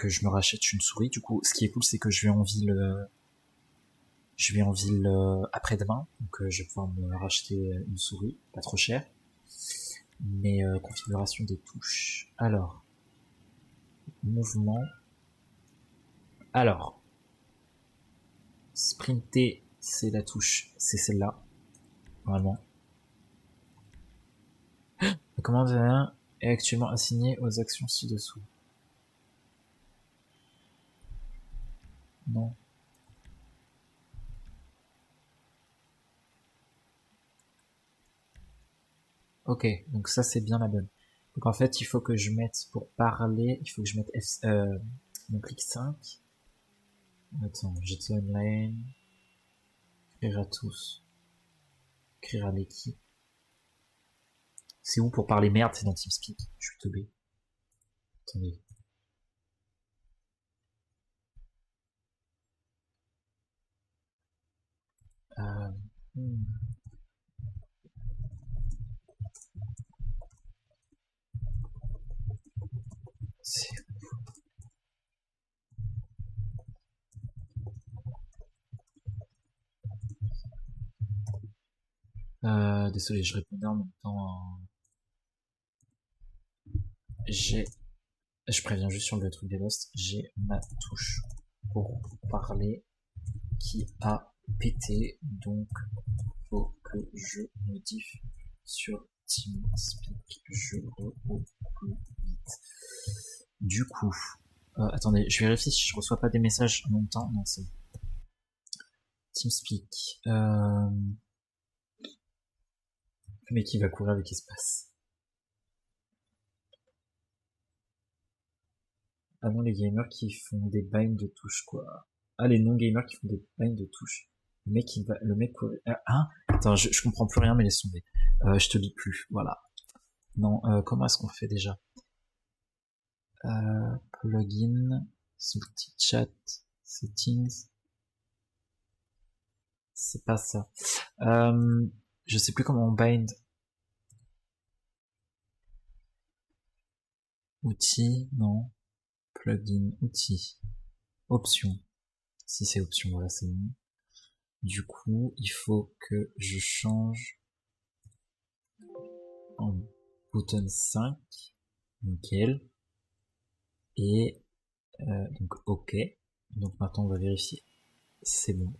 S1: je me rachète une souris. Du coup, ce qui est cool, c'est que je vais en ville après-demain, donc je vais pouvoir me racheter une souris, pas trop cher. Mais configuration des touches. Alors, mouvement. Alors, sprinter, c'est la touche, c'est celle-là, normalement. La commande est actuellement assignée aux actions ci-dessous. Non. Ok, donc ça c'est bien la bonne. Donc en fait, il faut que je mette pour parler, il faut que je mette mon clic 5. Attends, j'étais online. Écrire à tous. Écrire à l'équipe. C'est où pour parler merde? C'est dans TeamSpeak. Je suis teubé. Attendez. Hmm. Désolé, je répondais en même temps. Je préviens juste sur le truc des Lost, j'ai ma touche pour parler qui a pété, donc faut que je modifie sur TeamSpeak. Je au plus vite. Du coup, attendez, je vérifie si je reçois pas des messages en même temps. Non, c'est bon. TeamSpeak. Le mec qui va courir avec espace. Ah non, les gamers qui font des binds de touches, quoi. Ah, les non-gamers qui font des binds de touches. Le mec courir. Ah, attends, je comprends plus rien, mais laisse tomber. Je te lis plus, voilà. Non, comment est-ce qu'on fait déjà? Plugin, multi-chat, settings. C'est pas ça. Je sais plus comment on bind. Outils, non. Plugin, outils. Options. Si c'est option, voilà, c'est bon. Du coup, il faut que je change en button 5. Nickel. Et donc OK. Donc maintenant on va vérifier. C'est bon.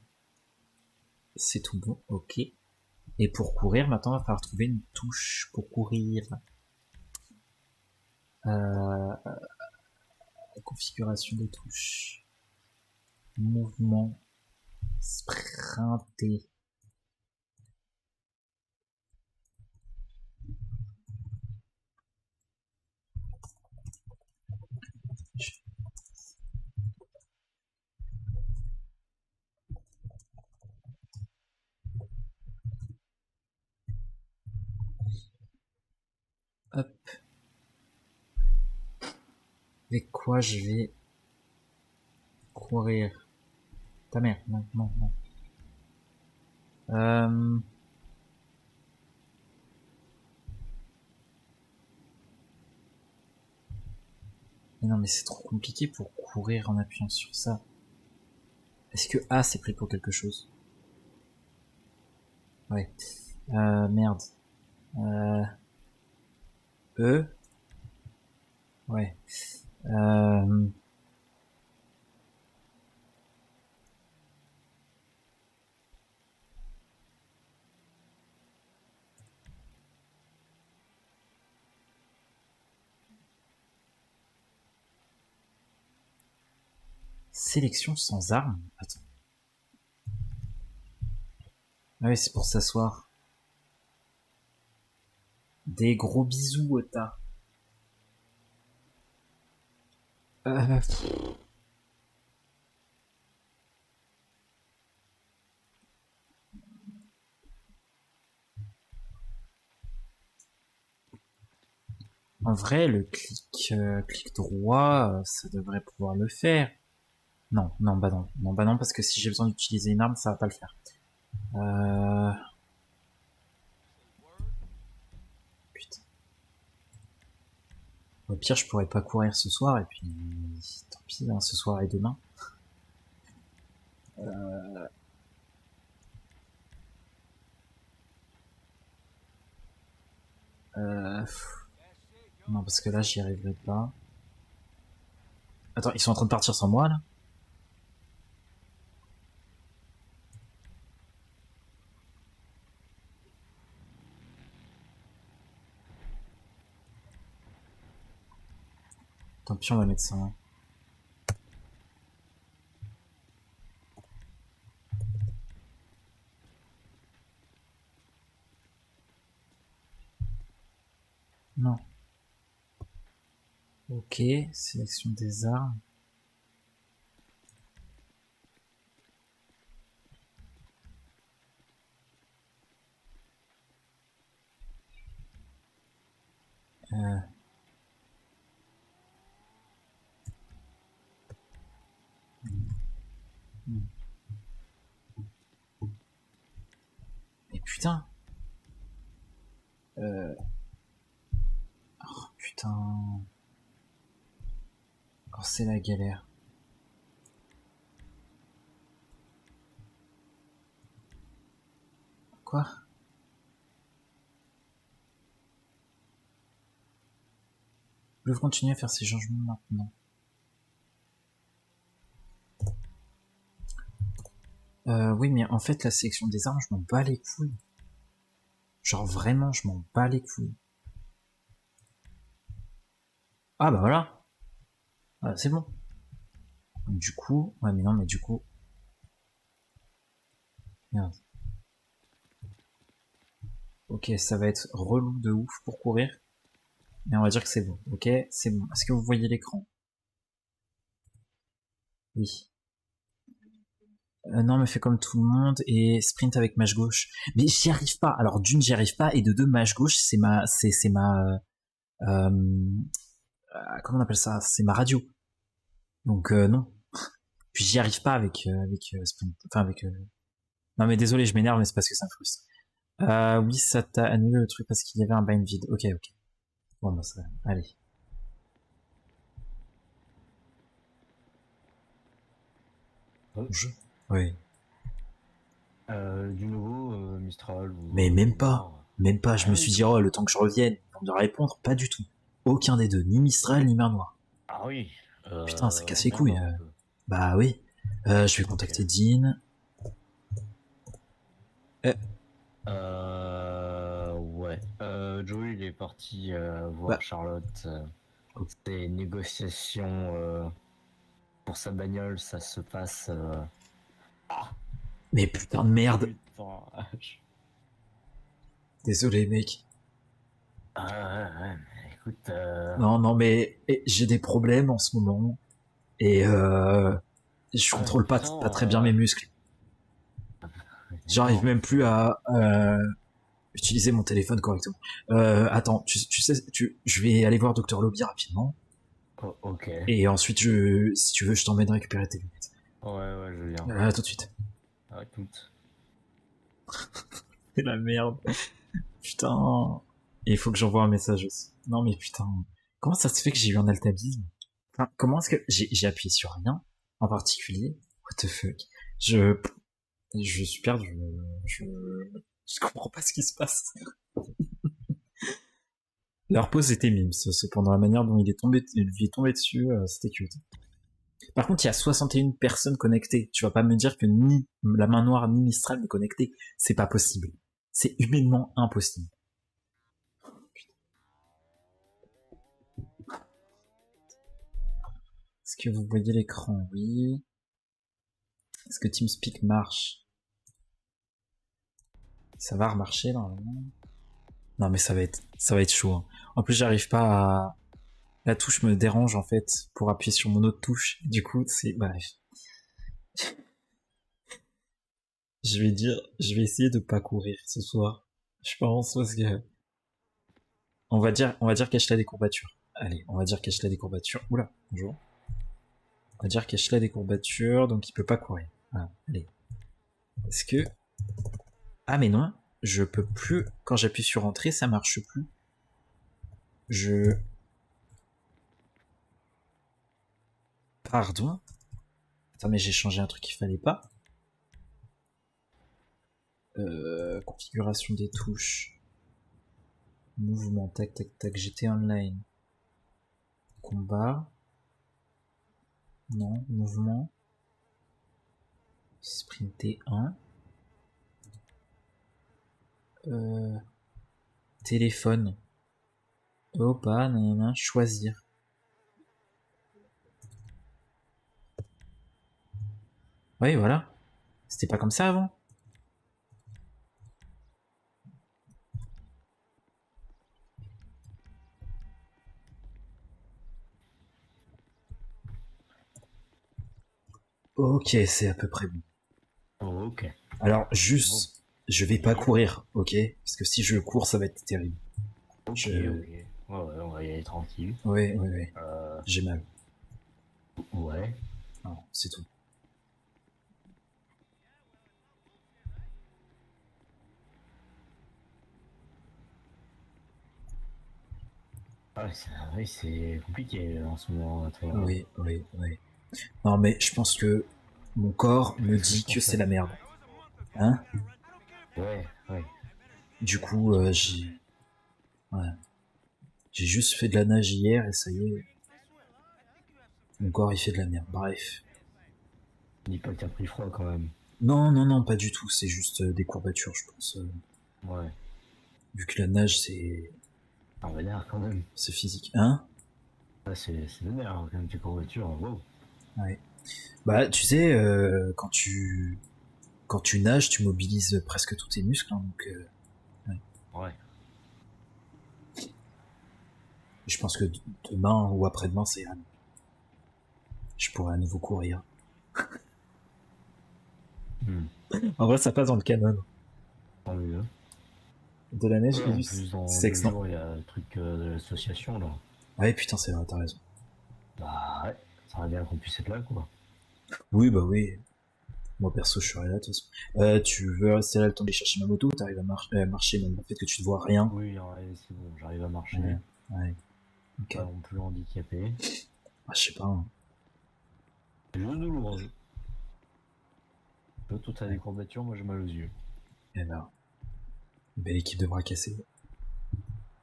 S1: C'est tout bon. OK. Et pour courir, maintenant il va falloir trouver une touche pour courir. Configuration des touches. Mouvement. Sprinter. Hop. Avec quoi je vais courir? Ta mère, non, non, non. Mais non, mais c'est trop compliqué pour courir en appuyant sur ça. Est-ce que A c'est pris pour quelque chose? Ouais. Merde. E. Ouais. Sélection sans arme. Attends. Ah oui, c'est pour s'asseoir. Des gros bisous, Ota. Euh... En vrai, le clic droit, ça devrait pouvoir le faire. Non, non, bah non. Non, bah non, parce que si j'ai besoin d'utiliser une arme, ça va pas le faire. Putain. Au pire, je pourrais pas courir ce soir, et puis tant pis, hein, ce soir et demain. Non, parce que là, j'y arriverai pas. Attends, ils sont en train de partir sans moi, là? Tant pis, on va mettre ça. Hein. Non. Ok, sélection des armes. Mais putain. Oh putain. Oh, c'est la galère. Quoi? Je continue à faire ces changements maintenant. Oui, mais en fait, la sélection des armes, je m'en bats les couilles. Genre vraiment, je m'en bats les couilles. Ah bah voilà. Ah, c'est bon. Du coup, ouais mais non, mais du coup... Merde. Ok, ça va être relou de ouf pour courir. Mais on va dire que c'est bon, ok? C'est bon. Est-ce que vous voyez l'écran? Oui. Non, mais fais comme tout le monde et sprint avec mâche gauche. Mais j'y arrive pas. Alors d'une, j'y arrive pas, et de deux, mâche gauche, c'est ma, comment on appelle ça? C'est ma radio. Donc non. Puis j'y arrive pas avec sprint. Enfin avec. Non mais désolé, je m'énerve, mais c'est parce que ça me frustre. Oui, ça t'a annulé le truc parce qu'il y avait un bind vide. Ok, ok. Bon bah ça, allez. Jeu. Oui.
S4: Du nouveau, Mistral ou...
S1: Mais même pas. Même pas. Je me suis dit, oh, le temps que je revienne pour me répondre, pas du tout. Aucun des deux. Ni Mistral, ni Mer Noire.
S4: Ah oui.
S1: Putain, ça casse les couilles. Bah oui. Je vais contacter Dean.
S4: Ouais. Joey, il est parti voir
S1: Bah.
S4: Charlotte. Des négociations pour sa bagnole, ça se passe...
S1: Mais putain de merde. Désolé, mec.
S4: Ouais, écoute...
S1: Non, non, mais j'ai des problèmes en ce moment. Et je contrôle pas très bien mes muscles. J'arrive même plus à utiliser mon téléphone correctement. Attends, tu sais, je vais aller voir Dr Lobby rapidement.
S4: Oh, ok.
S1: Et ensuite, si tu veux, je t'emmène récupérer tes lunettes.
S4: Ouais, je viens.
S1: À tout de suite.
S4: À toutes.
S1: C'est la merde. Putain. Et il faut que j'envoie un message aussi. Non mais putain. Comment ça se fait que j'ai eu un altabisme? Enfin, comment est-ce que j'ai appuyé sur rien en particulier? What the fuck? Je suis perdu. Je comprends pas ce qui se passe. Leur pause était mimes. Cependant, la manière dont il lui est tombé dessus, c'était cute. Par contre, il y a 61 personnes connectées. Tu vas pas me dire que ni la main noire ni Mistral n'est connecté. C'est pas possible. C'est humainement impossible. Est-ce que vous voyez l'écran? Oui. Est-ce que TeamSpeak marche? Ça va remarcher normalement. Non mais ça va être chaud. Hein. En plus, j'arrive pas à... La touche me dérange en fait pour appuyer sur mon autre touche. Du coup, c'est... Bref. Je vais essayer de pas courir ce soir. Je pense parce que... On va dire cache la des courbatures. Allez, on va dire cache la des courbatures. Oula, bonjour. On va dire cache la des courbatures, donc il peut pas courir. Ah, allez. Est-ce que... Ah mais non, je peux plus... Quand j'appuie sur entrée, ça marche plus. Pardon? Attends, mais j'ai changé un truc qu'il fallait pas. Configuration des touches. Mouvement, tac, tac, tac, j'étais online. Combat. Non, mouvement. Sprinter 1. Téléphone. Opa, nanana, choisir. Oui, voilà. C'était pas comme ça avant? Ok, c'est à peu près bon.
S4: Oh, ok.
S1: Alors, juste, je vais pas courir, ok? Parce que si je cours, ça va être terrible.
S4: Ok. Ouais, on va y aller tranquille.
S1: Ouais. J'ai mal.
S4: Ouais.
S1: Non, c'est tout.
S4: Oui, c'est compliqué en ce moment.
S1: Oui. Non, mais je pense que mon corps me dit que c'est la merde. Hein?
S4: Ouais.
S1: Du coup, j'ai... Ouais. J'ai juste fait de la nage hier et ça y est. Mon corps il fait de la merde. Bref.
S4: Dis pas que t'as pris froid quand même.
S1: Non, non, non, pas du tout. C'est juste des courbatures, je pense.
S4: Ouais.
S1: Vu que la nage, c'est
S4: Ah, bah l'air quand même.
S1: c'est physique. Hein?
S4: Là, c'est le nerf, quand même, tes courbatures. Wow.
S1: Ouais. Bah, tu sais, quand tu nages, tu mobilises presque tous tes muscles. Hein, donc,
S4: Ouais.
S1: je pense que demain ou après-demain, c'est je pourrais à nouveau courir. En vrai, ça passe dans le canon.
S4: Tant mieux.
S1: De la neige,
S4: Ouais, en
S1: et
S4: plus, dans
S1: c'est
S4: 2
S1: excellent.
S4: jours, il y a le truc de l'association, là.
S1: Ouais, putain, c'est vrai, t'as raison.
S4: Bah ouais, ça serait bien qu'on puisse être là, quoi.
S1: Oui, bah oui. Moi, perso, je serai là, de toute façon. Tu veux rester là le temps d'aller chercher ma moto ou t'arrives à marcher, même le fait que tu ne vois rien?
S4: Oui, ouais, c'est bon, j'arrive à marcher.
S1: Ouais, ouais. Ok.
S4: Pas non plus handicapé.
S1: Ah, je sais pas. Hein.
S4: C'est juste douloureux. Toi, t'as des courbatures, moi j'ai mal aux yeux.
S1: Eh ben, belle équipe de bras cassés.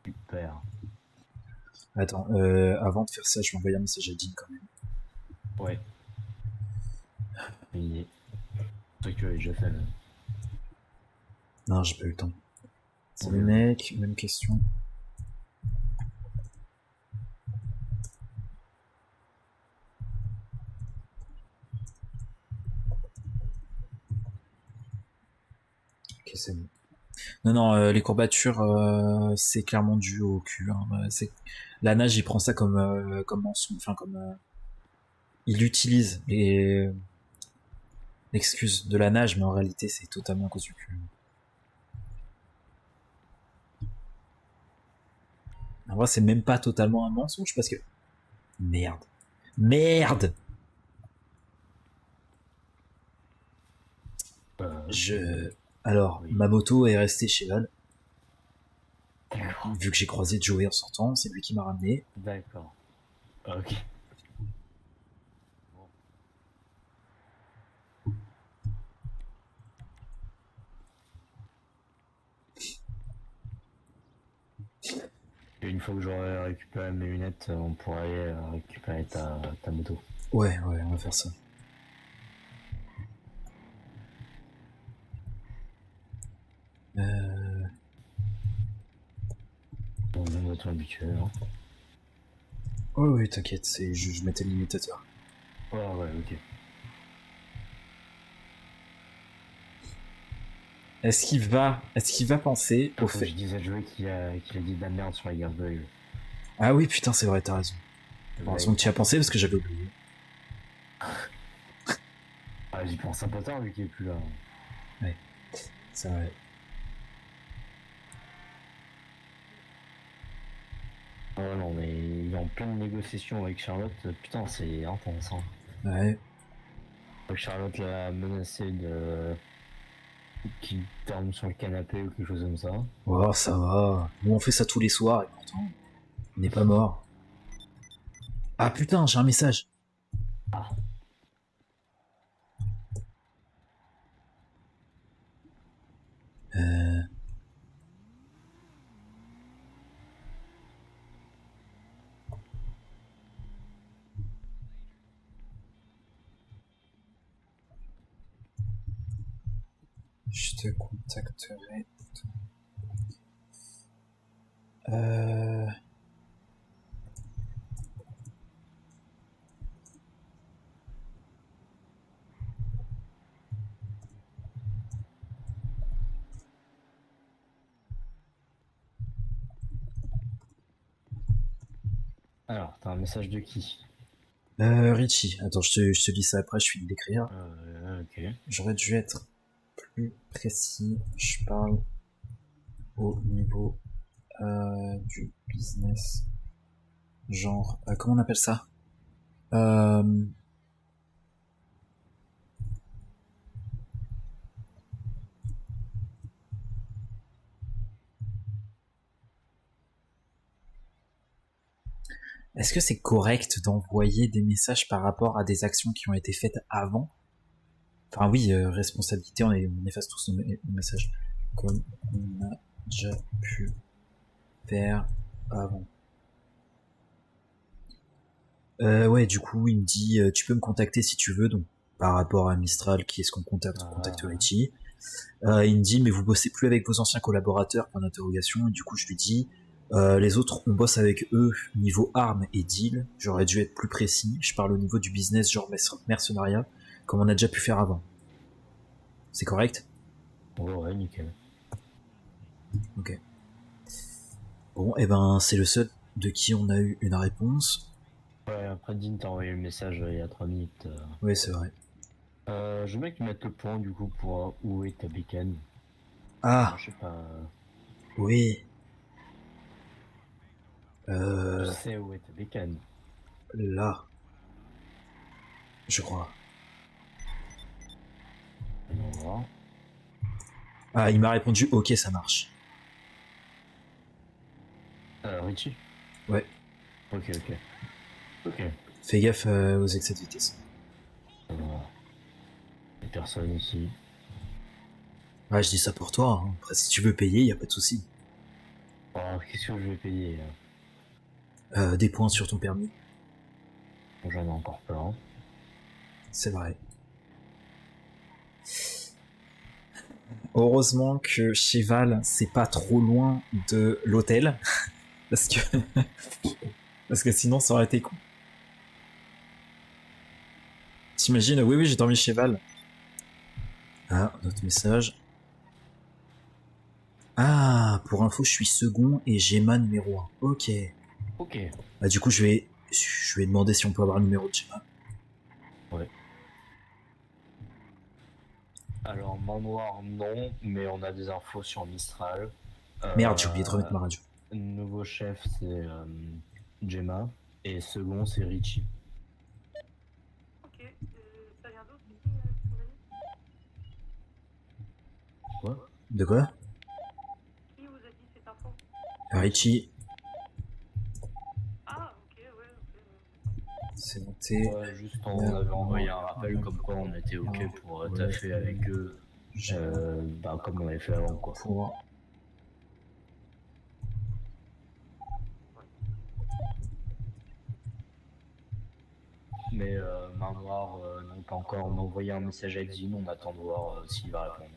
S4: Super.
S1: Attends, avant de faire ça, je vais envoyer un message à Dean quand même.
S4: Ouais. Et... c'est vrai que tu l'avais déjà fait, là.
S1: Non, j'ai pas eu le temps. Salut
S4: Ouais.
S1: mec, même question. Ok, c'est bon. Non, non, les courbatures, c'est clairement dû au cul. Hein. La nage, il prend ça comme mensonge, enfin comme il utilise l'excuse de la nage, mais en réalité, c'est totalement à cause du cul. En vrai, c'est même pas totalement un mensonge parce que merde, merde. Alors,
S4: Oui.
S1: ma moto est restée chez Val. Vu que j'ai croisé Joey en sortant, c'est lui qui m'a ramené.
S4: D'accord. Ok. Et une fois que j'aurai récupéré mes lunettes, on pourra aller récupérer ta moto.
S1: Ouais, ouais, on va faire ça.
S4: Bon, une moto habituelle, hein.
S1: Oh oui, t'inquiète, je mettais le limitateur.
S4: Ouais, ouais, ok.
S1: Est-ce qu'il va penser au fait...
S4: Je disais à Joey qu'il a dit de la merde sur les garde-feuilles.
S1: Ah oui, putain, c'est vrai, t'as raison. Heureusement que tu y as pensé parce que j'avais oublié.
S4: Ah, j'y pense un peu tard vu qu'il est plus là.
S1: Ouais, c'est vrai.
S4: Ah non, mais il est en pleine négociation avec Charlotte. Putain, c'est intense. Hein.
S1: Ouais.
S4: Charlotte l'a menacé de qu'il dorme sur le canapé ou quelque chose comme ça.
S1: Oh, ça va. Nous, on fait ça tous les soirs et pourtant, on n'est pas mort. Ah putain, j'ai un message.
S4: Ah.
S1: Je te contacterai.
S4: Alors, t'as un message de qui?
S1: Richie. Attends, je te dis ça après, je finis d'écrire.
S4: Ok.
S1: J'aurais dû être plus précis. Je parle au niveau du business. Genre, comment on appelle ça? Est-ce que c'est correct d'envoyer des messages par rapport à des actions qui ont été faites avant? Enfin oui, responsabilité, on efface tous nos messages. Comme on a déjà pu faire avant. Ouais, du coup, il me dit, tu peux me contacter si tu veux, donc par rapport à Mistral, qui est-ce qu'on contacte? On contacte Richie. Il me dit, mais vous bossez plus avec vos anciens collaborateurs, point d'interrogation, et du coup, je lui dis, les autres, on bosse avec eux niveau armes et deal. J'aurais dû être plus précis. Je parle au niveau du business, genre mercenariat, comme on a déjà pu faire avant. C'est correct?
S4: Ouais, nickel.
S1: Ok. Bon, et ben, c'est le seul de qui on a eu une réponse.
S4: Ouais, après Dean t'a envoyé le message il y a 3 minutes.
S1: Oui, c'est vrai.
S4: Je veux bien qu'ils mettent le point du coup pour où est ta beacon.
S1: Ah,
S4: Je sais pas.
S1: oui.
S4: Tu sais où est ta beacon.
S1: Là, je crois.
S4: On va voir.
S1: Ah, il m'a répondu, ok, ça marche.
S4: Richie.
S1: Ouais.
S4: Ok. Ok.
S1: Fais gaffe aux excès de vitesse.
S4: Les personnes ici.
S1: Ouais, je dis ça pour toi. Hein. Après, si tu veux payer, y a pas de souci.
S4: Alors, qu'est-ce que je vais payer là?
S1: Des points sur ton permis.
S4: J'en ai encore plein.
S1: C'est vrai. Heureusement que Cheval, c'est pas trop loin de l'hôtel. Parce que... parce que sinon, ça aurait été con. T'imagines, oui, j'ai dormi Cheval. Ah, notre message. Ah, pour info, je suis second et Gemma numéro 1. Ok.
S4: Ok.
S1: Bah, du coup, je vais demander si on peut avoir le numéro de Gemma.
S4: Ouais. Alors, Manoir, non, mais on a des infos sur Mistral.
S1: Merde, j'ai oublié de remettre ma radio.
S4: Nouveau chef, c'est Gemma. Et second, c'est Richie.
S2: Ok, ça vient d'où, c'est qui,
S4: Quoi?
S1: De quoi?
S2: qui vous a dit cette info?
S1: Richie,
S2: Ah, ok, ouais.
S1: c'est noté.
S4: Ouais, juste on avait envoyé un rappel comme quoi on était ok pour taffer avec eux, comme on avait fait avant quoi.
S1: Pour...
S4: Mais Main Noire, non pas encore, on a envoyé un message à Exine, on attend de voir s'il va répondre.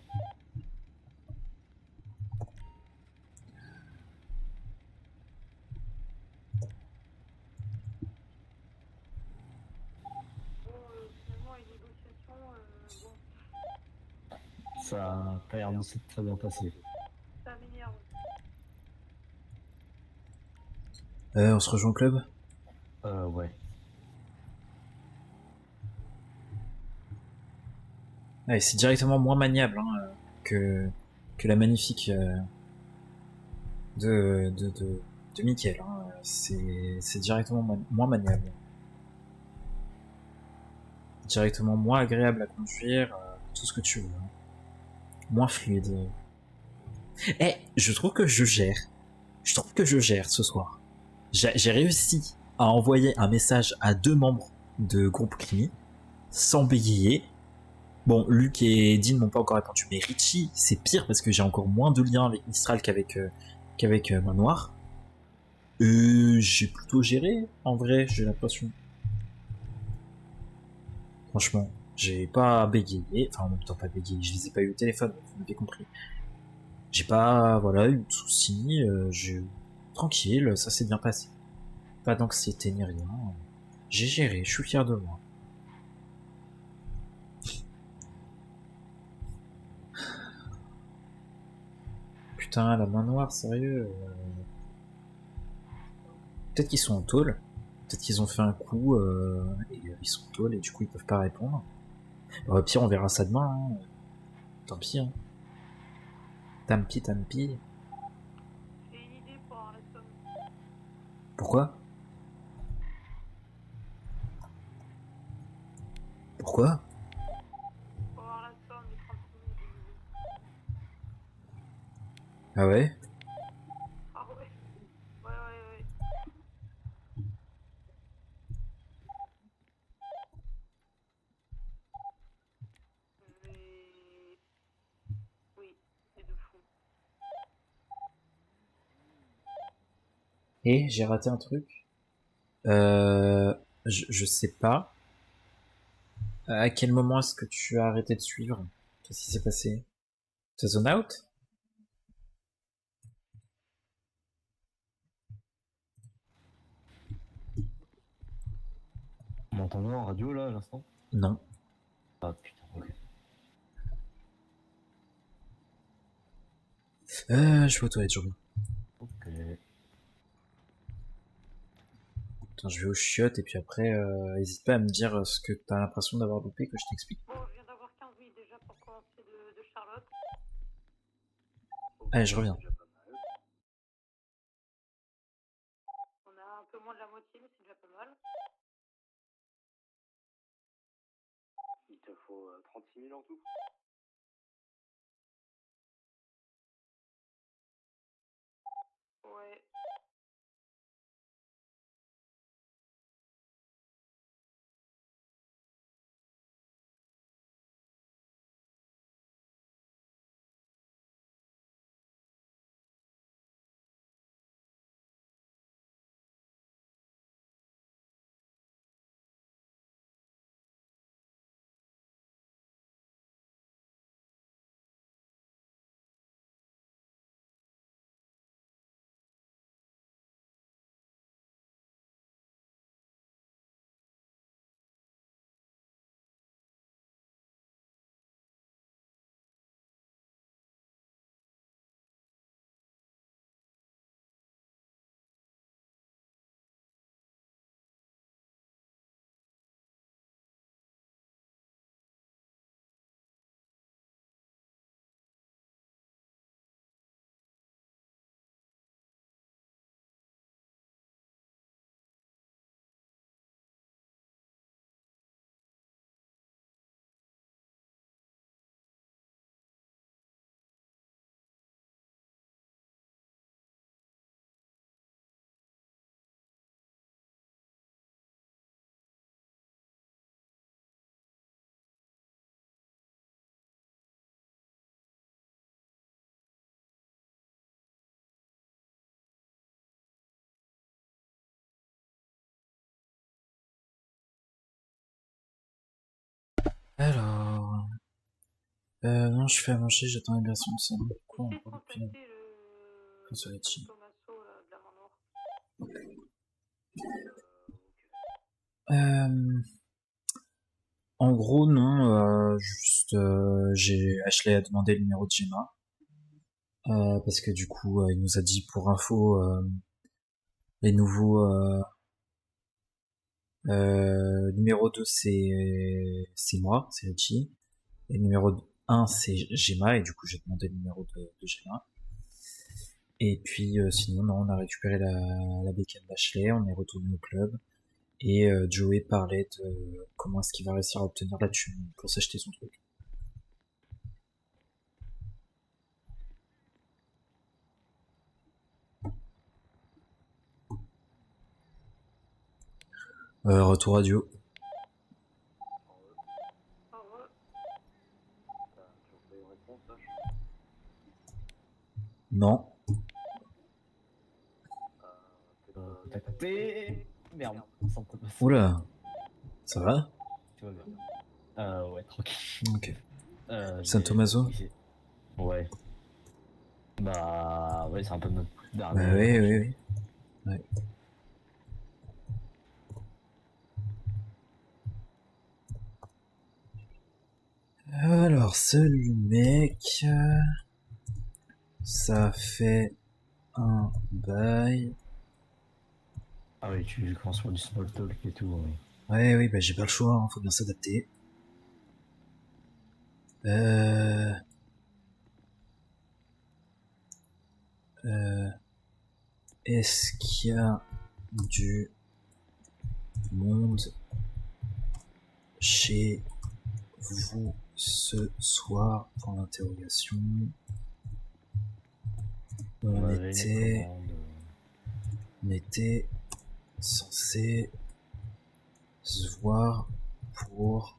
S2: Finalement, les négociations, bon,
S4: Ça a pas l'air de s'être très bien passé.
S2: ça m'énerve.
S1: On se rejoint au club?
S4: Ouais.
S1: Ouais, c'est directement moins maniable hein, que la magnifique de Mickaël. Hein. C'est directement moins maniable. Directement moins agréable à conduire, tout ce que tu veux. Hein. Moins fluide. Eh, je trouve que je gère. Je trouve que je gère ce soir. J'ai réussi à envoyer un message à 2 membres de groupe Climi sans bégayer. Bon, Luc et Dean m'ont pas encore répondu, mais Richie, c'est pire parce que j'ai encore moins de liens avec Mistral qu'avec Main Noire. J'ai plutôt géré, en vrai, j'ai l'impression. Franchement, j'ai pas bégayé, enfin en même temps pas bégayé, je les ai pas eu au téléphone, vous m'avez compris. J'ai pas, voilà, eu de soucis, tranquille, ça s'est bien passé. Pas d'anxiété ni rien. J'ai géré, je suis fier de moi. Putain, la Main Noire, sérieux. Peut-être qu'ils sont en tôle. Peut-être qu'ils ont fait un coup et ils sont en tôle et du coup ils peuvent pas répondre. Au pire, on verra ça demain. Hein. Tant pis. Hein. Tampi.
S2: J'ai une idée pour avoir la somme.
S1: Pourquoi? Pourquoi?
S2: Pour avoir la somme des 30 000 de...
S1: Ah ouais?
S2: Ah ouais. Ouais. Je vais... Oui, c'est de fou.
S1: Et j'ai raté un truc. Je sais pas. À quel moment est-ce que tu as arrêté de suivre? Qu'est-ce qui s'est passé? T'as zone out?
S4: On m'entend bien en radio là à l'instant?
S1: Non.
S4: Ah putain, ok.
S1: Je vais aux toilettes, je reviens.
S4: Ok.
S1: Attends, je vais aux chiottes et puis après, hésite pas à me dire ce que t'as l'impression d'avoir loupé, que je t'explique.
S2: Bon, je viens d'avoir 15 minutes déjà pour commencer de Charlotte.
S1: Allez, je reviens.
S2: On a un peu moins de la moitié, mais c'est déjà pas mal.
S5: Il te faut 36 000 en tout.
S2: Ouais.
S1: Alors... non, je fais à manger, j'attends la version de ça. Quoi
S2: Essaye de
S1: encore depuis
S2: contacter le
S1: Consolati.
S2: Thomaso là, de la main noire.
S1: En gros, non, juste, Ashley a demandé le numéro de Gemma. Parce que du coup, il nous a dit pour info, les nouveaux, numéro 2 c'est moi, c'est Richie. Et numéro 1 c'est Gemma, et du coup j'ai demandé le numéro de Gemma. Et puis sinon, non, on a récupéré la bécane d'Ashley, on est retourné au club. Et Joey parlait de comment est-ce qu'il va réussir à obtenir la thune pour s'acheter son truc. Retour radio.
S2: Ah ouais.
S5: T'as toujours pas eu de réponse, là?
S1: Non.
S4: T'as coupé. Merde, sans te passer.
S1: Oula. Ça va?
S4: Tu vas bien. Ouais, tranquille.
S1: Ok.
S4: J'ai-
S1: San Tommaso?
S4: Ouais. Bah, ouais, c'est un peu notre
S1: Bah
S4: dernier.
S1: oui. Ouais. Alors, salut mec. Ça fait un bail.
S4: Ah oui, tu commences sur du small talk et tout. Oui.
S1: Ouais, bah j'ai pas le choix, hein, faut bien s'adapter. Est-ce qu'il y a du monde chez vous ce soir? Pour l'interrogation. On était censé se voir pour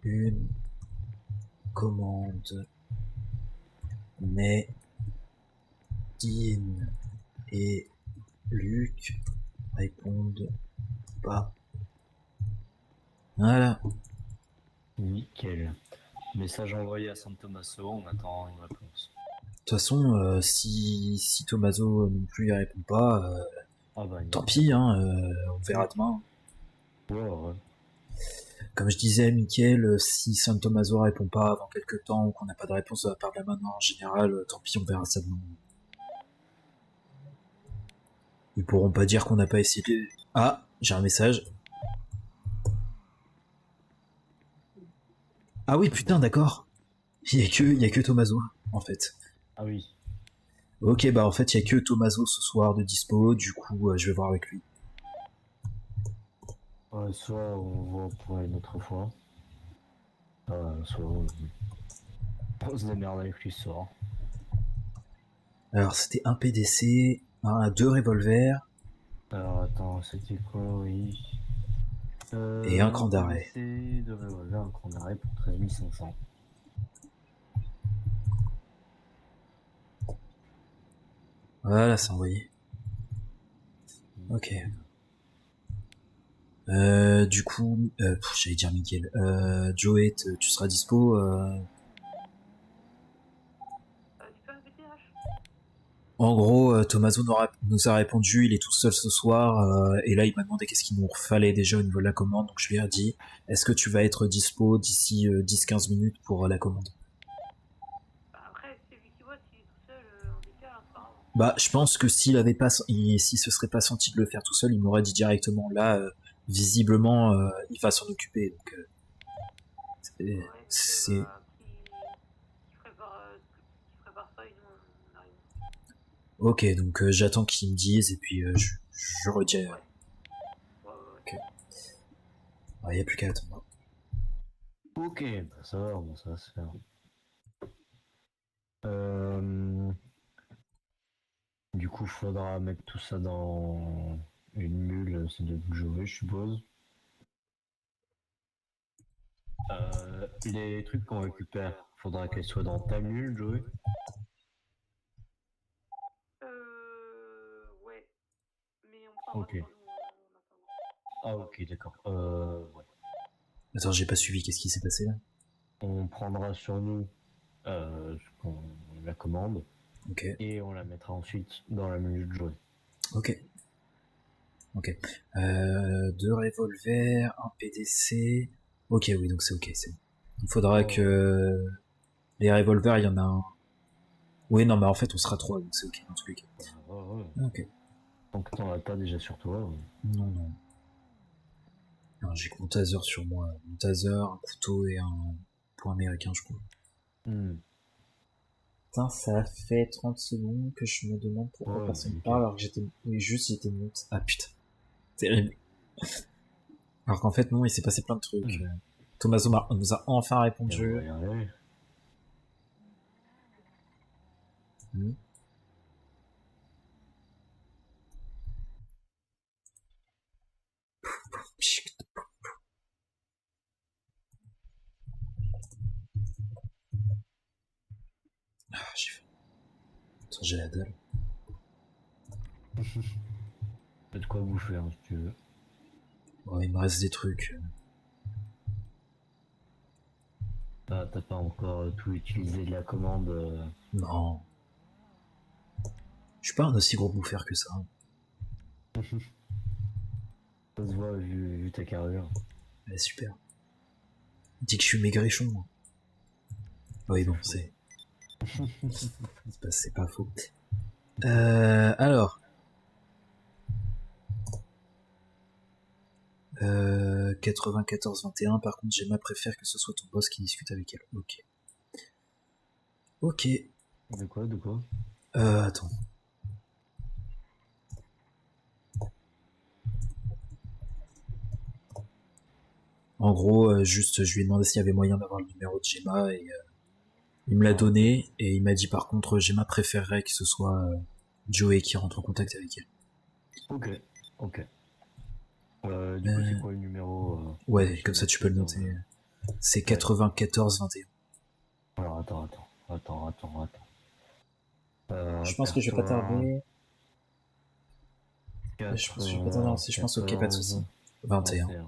S1: une commande, mais Dean et Luc répondent pas Voilà.
S4: Nickel. Message envoyé à San Tommaso, on attend une réponse.
S1: De toute façon, si Tommaso non plus il répond pas,
S4: Ah bah,
S1: tant
S4: nickel.
S1: pis, hein, on verra demain.
S4: Ouais.
S1: Comme je disais à Mickaël, si San Tommaso répond pas avant quelques temps ou qu'on n'a pas de réponse de la part de la main en général, tant pis, on verra ça demain. Ils pourront pas dire qu'on n'a pas essayé. Ah, j'ai un message. Ah oui, putain, d'accord. Il y a que Tommaso, en fait.
S4: Ah oui.
S1: Ok, bah en fait, il y a que Tommaso ce soir de dispo, du coup, je vais voir avec lui.
S4: Ouais, soit on voit pour une autre fois. Soit on se démerde avec lui ce soir.
S1: Alors, c'était un PDC, deux revolvers
S4: Alors attends, c'était quoi, oui.
S1: et un cran d'arrêt.
S4: PDC de revolver, un cran d'arrêt pour 13 500.
S1: Voilà, c'est envoyé. Ok. Du coup, j'allais dire Miguel. Joey, tu seras dispo En gros, Tommaso nous a répondu, il est tout seul ce soir, et là il m'a demandé qu'est-ce qu'il nous fallait déjà au niveau de la commande, donc je lui ai dit, est-ce que tu vas être dispo d'ici 10-15 minutes pour la commande?
S6: Après, c'est lui qui voit s'il est tout seul, on décale, hein, c'est pas grave.
S1: Bah, je pense que s'il avait pas, s'il se serait pas senti de le faire tout seul, il m'aurait dit directement. Là, visiblement, il va s'en occuper, donc
S6: Ouais,
S1: c'est.
S6: qui prépare ça et nous on arrive.
S1: Ok, donc j'attends qu'ils me disent et puis je redirai.
S6: Ouais.
S1: Ok. Il y a plus qu'à attendre.
S4: Ok, bah ça va, bon, ça va se faire. Du coup, faudra mettre tout ça dans une mule, c'est de Joey, je suppose. Les trucs qu'on récupère, faudra qu'elles soient dans ta mule, Joey.
S6: Ouais. Mais on prendra
S4: Ok.
S6: sur nous en attendant.
S4: Ah ok, d'accord. Ouais.
S1: Attends, j'ai pas suivi, qu'est-ce qui s'est passé là?
S4: On prendra sur nous la commande
S1: Ok,
S4: et on la mettra ensuite dans la mule de Joey.
S1: ok. Ok. Deux revolvers, un PDC. Ok, oui, donc c'est ok, c'est bon. Il faudra que les revolvers, il y en a un. Oui, non, mais en fait, on sera trois, donc c'est ok dans tous les cas.
S4: Ouais.
S1: Ok.
S4: Donc t'en as pas déjà sur toi.
S1: Non, non. Non, j'ai que mon taser sur moi. Mon taser, un couteau et un point américain, je crois. Putain, ça fait 30 secondes que je me demande pourquoi
S4: Ouais,
S1: personne
S4: nickel.
S1: parle alors que j'étais mute. Ah putain. Terrible. Alors qu'en fait, non, il s'est passé plein de trucs. Tommaso nous a enfin répondu.
S4: Et on va y arriver.
S1: Ah, j'ai fait. Attends, j'ai la dalle.
S4: T'as de quoi bouffer, hein, si tu veux.
S1: Bon, il me reste des trucs.
S4: Ah, t'as pas encore tout utilisé de la commande.
S1: Non. Je suis pas un aussi gros bouffeur que ça.
S4: Ça se voit vu ta carrure.
S1: Ouais, super. Dis que je suis maigrichon, moi. Oui, bon, c'est pas faux. Alors. 94-21, par contre, Gemma préfère que ce soit ton boss qui discute avec elle. Ok. Ok.
S4: De quoi
S1: Attends. En gros, juste, je lui ai demandé s'il y avait moyen d'avoir le numéro de Gemma et il me l'a donné et il m'a dit par contre, Gemma préférerait que ce soit Joey qui rentre en contact avec elle.
S4: Ok. Du coup, c'est quoi le numéro
S1: Ouais, comme ça tu peux le noter. C'est 94-21.
S4: Alors, attends.
S1: Je pense que je vais pas tarder. Je pense que je vais pas tarder. Je pense ok, pas de soucis. 21.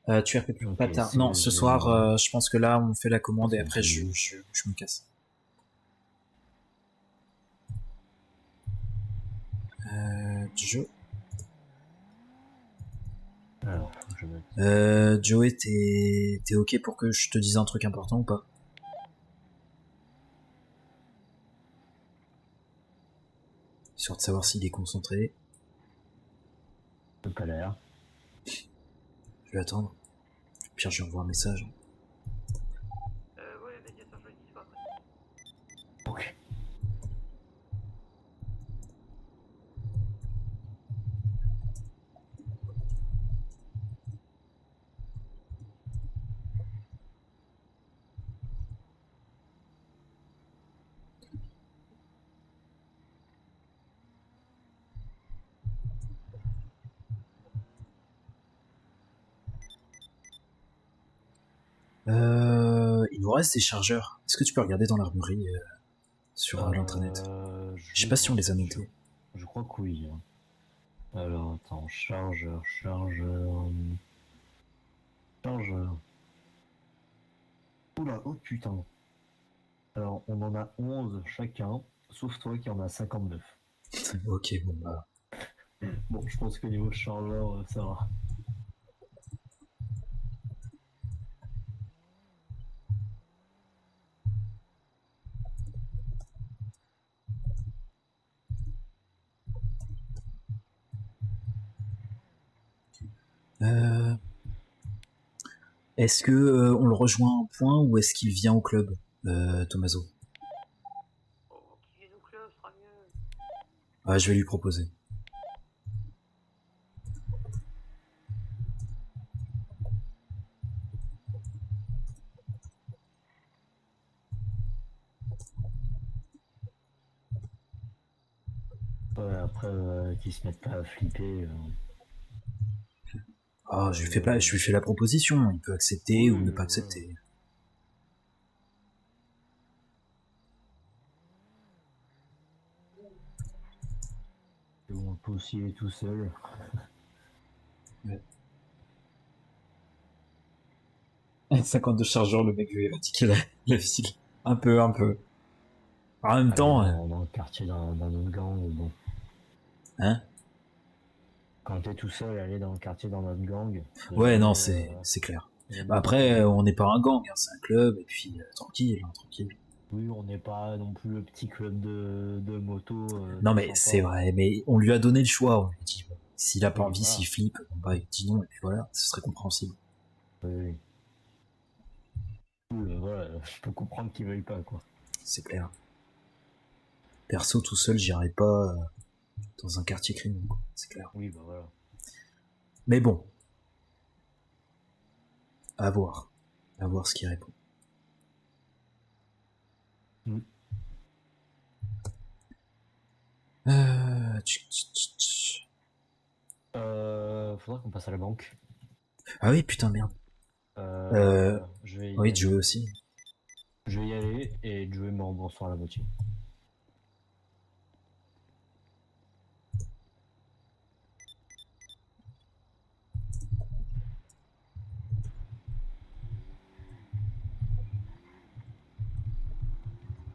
S1: Tu as
S4: Ok,
S1: pas tard.
S4: c'est
S1: Non, ce soir, je pense que là, on fait la commande et après, je me casse. Joe.
S4: Alors, faut que je mette...
S1: Joey, t'es ok pour que je te dise un truc important ou pas? Histoire de savoir s'il est concentré.
S4: Pas l'air.
S1: Je vais attendre. Au pire, je lui envoie un message.
S6: Ouais, vas-y, attends, je le dis pas après.
S4: Ok.
S1: Il nous reste des chargeurs. Est-ce que tu peux regarder dans l'armurerie sur l'intranet? Je sais pas si on les a notés.
S4: Je crois que oui. Hein. Alors, attends, chargeur. Oula, oh putain. Alors, on en a 11 chacun, sauf toi qui en a 59.
S1: Ok, bon bah.
S4: Bon, je pense que niveau chargeur, ça va.
S1: Est-ce que on le rejoint à un point ou est-ce qu'il vient au club, Tommaso?
S6: Oh, qu'il vienne au club, ce sera mieux.
S1: Ah, je vais lui proposer.
S4: Ouais, après, qu'ils se mettent pas à flipper.
S1: Ah, je lui fais la proposition. Il peut accepter ou ne pas
S4: Voilà.
S1: accepter.
S4: Et on peut aussi aller tout seul.
S1: Ouais. 52 chargeurs, le mec veut éradiquer la ville. Un peu. En même
S4: Aller
S1: temps,
S4: dans le quartier d'un autre gang, bon.
S1: hein?
S4: Quand t'es tout seul, aller dans le quartier d'un autre gang.
S1: Ouais, non,
S4: jamais,
S1: c'est clair.
S4: jamais
S1: Bah après,
S4: trop.
S1: on n'est pas un gang, hein, c'est un club, et puis tranquille, hein, tranquille.
S4: Oui, on n'est pas non plus le petit club de moto.
S1: Non,
S4: Tout
S1: mais
S4: sympa.
S1: c'est vrai, mais on lui a donné le choix. On lui a dit, bon, s'il a pas
S4: Oui,
S1: envie,
S4: voilà.
S1: s'il flippe, bon, bah, il dit non, et puis voilà, ce serait compréhensible.
S4: Oui. Voilà, je peux comprendre qu'ils veuillent pas, quoi.
S1: C'est clair. Perso, tout seul, j'irai pas dans un quartier criminel, quoi, c'est clair.
S4: Oui, bah voilà.
S1: Mais bon, à voir. À voir ce qu'il répond.
S4: Mm. Faudra qu'on passe à la banque.
S1: Ah oui, putain, merde.
S4: Je vais y
S1: Oui,
S4: aller.
S1: Joe aussi.
S4: Je vais y aller et Joey me remboursera la moitié.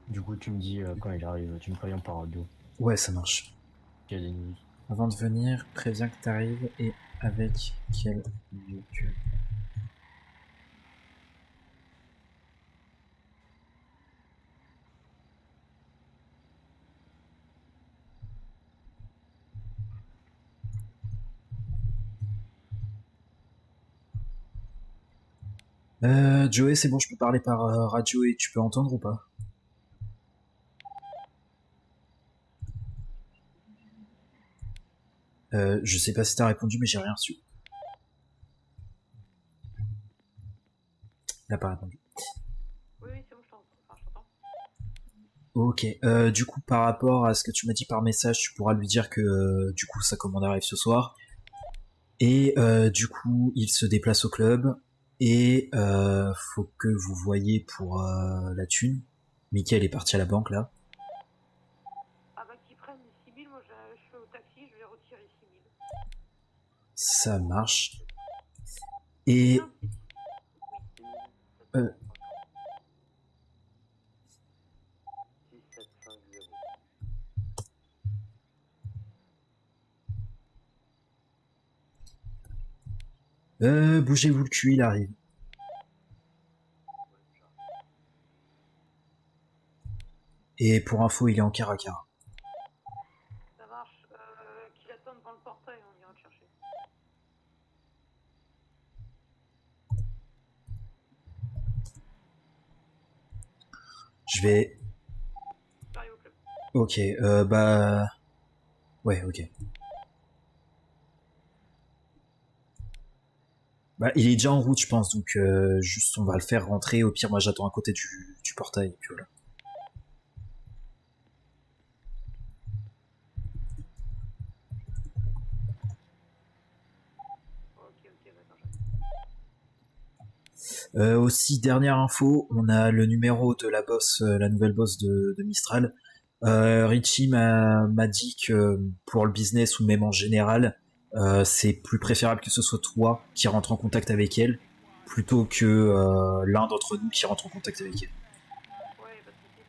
S4: Du coup, tu me dis quand il arrive, tu me préviens par radio.
S1: Ouais, ça marche.
S4: Il y a des news.
S1: Avant de venir, préviens que t'arrives et avec quel véhicule. Joey, c'est bon, je peux parler par radio et tu peux entendre ou pas? Je sais pas si t'as répondu, mais j'ai rien reçu. Il a pas répondu.
S6: Oui, c'est bon, je t'entends. Enfin, je t'entends.
S1: Ok, du coup, par rapport à ce que tu m'as dit par message, tu pourras lui dire que du coup, sa commande arrive ce soir. Et du coup, il se déplace au club. Et faut que vous voyez pour la thune. Mickaël est parti à la banque là.
S6: Ah bah, qu'ils prennent 6000, moi je suis au taxi, je vais retirer 6000.
S1: Ça marche. Et... Euh,
S5: 6750.
S1: bougez-vous le cul, il arrive. Et pour info, il est en Caracara.
S6: Ça marche. Qu'il attende devant le portail, on ira le chercher.
S1: Je vais...
S6: J'arrive au club.
S1: Ok, bah... Ouais, ok. Bah, il est déjà en route, je pense, donc juste on va le faire rentrer. Au pire, moi j'attends à côté du portail, et puis voilà.
S6: Ok, bah attends,
S1: Aussi, dernière info, on a le numéro de la boss, la nouvelle boss de Mistral. Richie m'a dit que pour le business ou même en général, c'est plus préférable que ce soit toi qui rentre en contact avec elle plutôt que l'un d'entre nous qui rentre en contact avec elle.
S6: ouais, pas de soucis.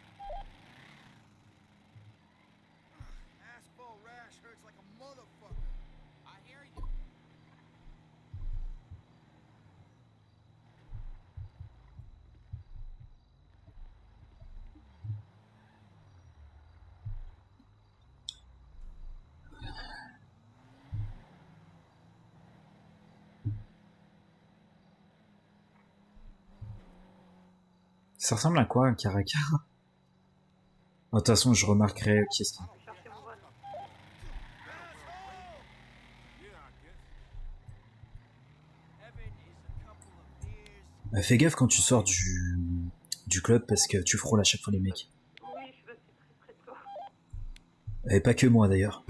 S7: Asphalt rash hurts like a motherfucker. I hear you.
S1: Ça ressemble à quoi un Caracara? De toute façon, je remarquerai qui est-ce qui...
S6: Je vais chercher mon van.
S1: Fais gaffe quand tu sors du club parce que tu frôles à chaque fois les mecs.
S6: Oui, je suis passé très près de toi.
S1: Et pas que moi d'ailleurs.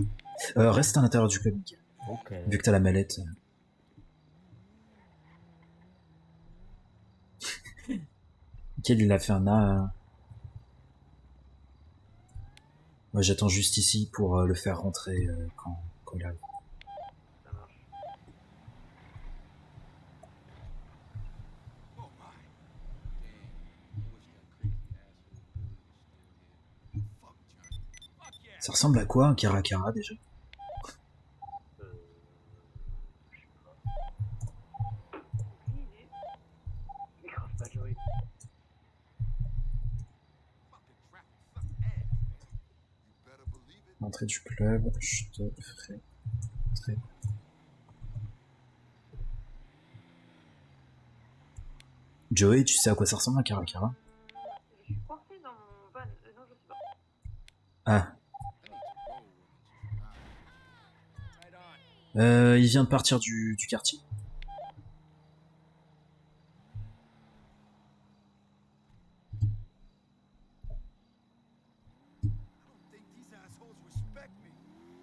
S1: Reste à l'intérieur du club, Mickaël.
S4: Ok.
S1: Vu que t'as la mallette. Mickaël, il a fait un A. Moi, j'attends juste ici pour le faire rentrer quand il arrive.
S6: Ça marche.
S7: Oh my. Damn. I wish that crazy asshole Billy was still here. Fuck Johnny. Fuck yeah.
S1: Ça ressemble à quoi un Caracara déjà?
S6: Aucune idée.
S5: Mais grave pas Joey.
S7: Fucking traffic sucks ass, man. You better believe it.
S1: L'entrée du club, je te ferai entrer. Joey, tu sais à quoi ça ressemble un Caracara?
S6: Je suis coincé dans mon van. Non, je sais pas.
S1: Ah,
S7: Right on.
S1: il vient de partir du quartier.
S7: I don't think these assholes respect me.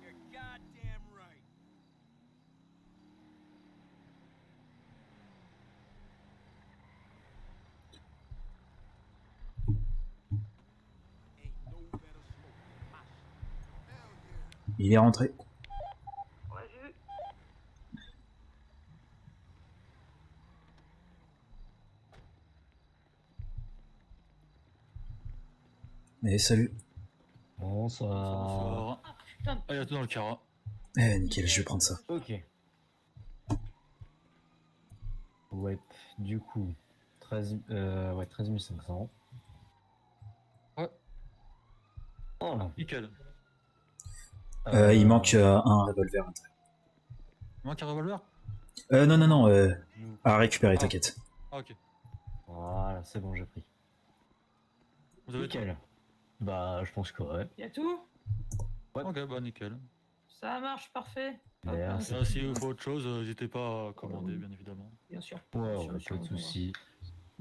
S7: You're goddamn right. Ain't no better smoke than my shit. Hell yeah.
S1: Il est rentré.
S6: Ouais, j'ai vu.
S1: Eh, salut.
S4: Bonsoir.
S6: Putain,
S8: Ah, il y a tout dans le cara.
S1: Eh, nickel, je vais prendre ça.
S4: Ok. Ouais, du coup, 13 500.
S8: Ouais.
S4: Voilà.
S8: Nickel.
S1: Il manque un revolver.
S8: Il manque un revolver?
S1: Non, à récupérer, t'inquiète.
S8: Ah, ok.
S4: Voilà, c'est bon, j'ai pris.
S8: Vous avez tout?
S4: Nickel. Bah, je pense que ouais.
S6: y a tout?
S8: Ok, bah nickel.
S6: Ça marche, parfait.
S4: Merci.
S8: Là, si vous faut autre chose, n'hésitez pas à commander, bien évidemment.
S6: Bien sûr.
S4: Ouais,
S6: Bien
S4: ouais,
S6: sûr,
S4: pas
S6: bien
S4: de
S6: sûr.
S4: soucis.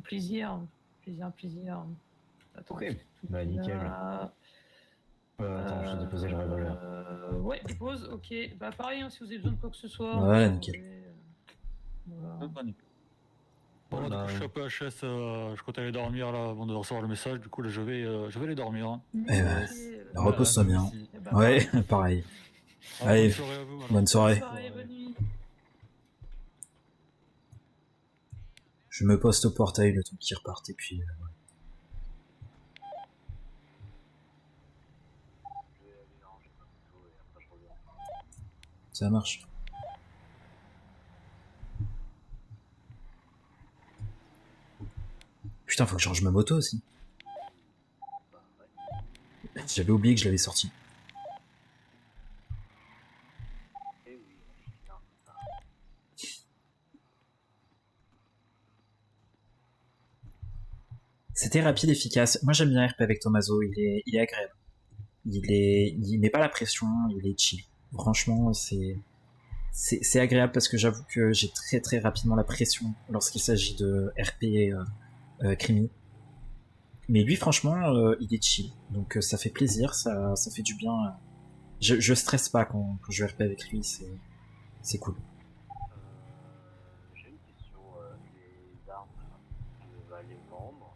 S6: Plaisir. Attends,
S4: Ok,
S6: tout
S4: bah
S6: est
S4: nickel.
S6: là.
S4: Attends, je vais déposer le revolver.
S6: Ouais, dépose, ok. Bah pareil, hein, si vous avez besoin de quoi que ce soit.
S1: Ouais,
S6: vous
S1: nickel.
S6: savez, voilà.
S8: Ah, bah, nickel. Bon,
S4: Bon,
S8: du coup,
S4: bah,
S8: je suis un peu HS, je comptais aller dormir là avant de recevoir le message, du coup là je vais aller dormir. Hein.
S1: Eh ben,
S6: Ok,
S1: repose-toi bien.
S8: Merci.
S6: eh bah,
S1: Ouais,
S6: pareil.
S1: pareil.
S8: Ah,
S1: Allez,
S8: bonne soirée à vous. alors.
S1: bonne soirée.
S6: Bonne soirée, bonne nuit.
S1: Je me poste au portail le temps qu'ils repartent et puis... ouais.
S5: Je vais aller ranger ma moto et après je reviens.
S1: Ça marche. Putain, faut que je range ma moto aussi.
S5: Bah ouais.
S1: J'avais oublié que je l'avais sorti.
S5: Et oui, putain, ça.
S1: C'était rapide, efficace. Moi j'aime bien RP avec Tommaso, il est agréable. Il met pas la pression, il est chill. Franchement, c'est agréable parce que j'avoue que j'ai très très rapidement la pression lorsqu'il s'agit de RP crimi. Mais lui, franchement, il est chill. Donc ça fait plaisir, ça fait du bien. Je stresse pas quand je RP avec lui, c'est cool.
S5: J'ai une question. Les armes, là, on va les vendre,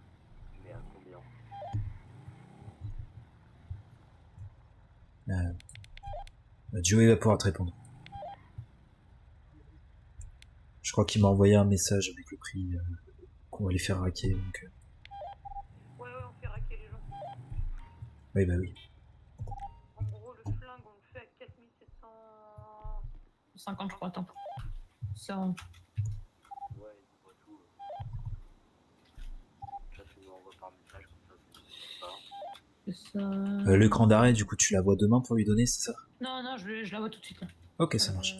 S5: mais à combien?
S1: Joey va pouvoir te répondre. Je crois qu'il m'a envoyé un message avec le prix qu'on va les faire raquer. Donc,
S6: Ouais, on fait raquer les gens.
S1: oui, bah oui.
S6: En gros, le flingue, on le fait à 4700.
S2: 50, je crois, attends. Ça,
S5: Ouais, dis-moi tout. Ça, tu nous envoies par message, comme ça, je sais pas.
S2: c'est ça.
S1: L'écran d'arrêt, du coup, tu la vois demain pour lui donner, c'est ça?
S2: Non, non, je la vois tout de suite là.
S1: Ok, ça marche.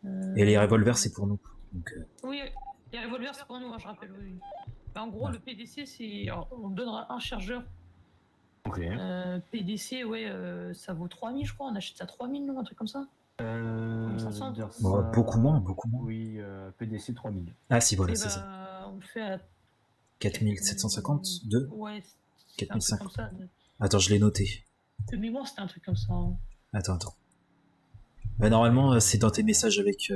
S2: Euh,
S1: Et les revolvers, c'est pour nous. Donc,
S2: Oui, les revolvers, c'est pour nous, hein, je rappelle. Oui. Bah, en gros,
S1: Ouais.
S2: le PDC, c'est. Alors, on donnera un chargeur.
S4: Ok.
S2: PDC, ouais, ça vaut 3000, je crois. On achète ça 3000, non? Un truc comme ça. 1500.
S4: Dire
S1: Bon,
S4: ça-
S1: beaucoup moins, beaucoup moins.
S4: Oui, PDC 3000.
S1: Ah si, voilà,
S2: Et
S1: c'est ça.
S2: bah, on le fait à
S1: 4752.
S2: Ouais, c'est un truc
S1: 4005.
S2: comme ça.
S1: Attends, je l'ai noté.
S2: De mémoire, c'était un truc comme ça. Hein.
S1: Attends. Bah, normalement, c'est dans tes messages avec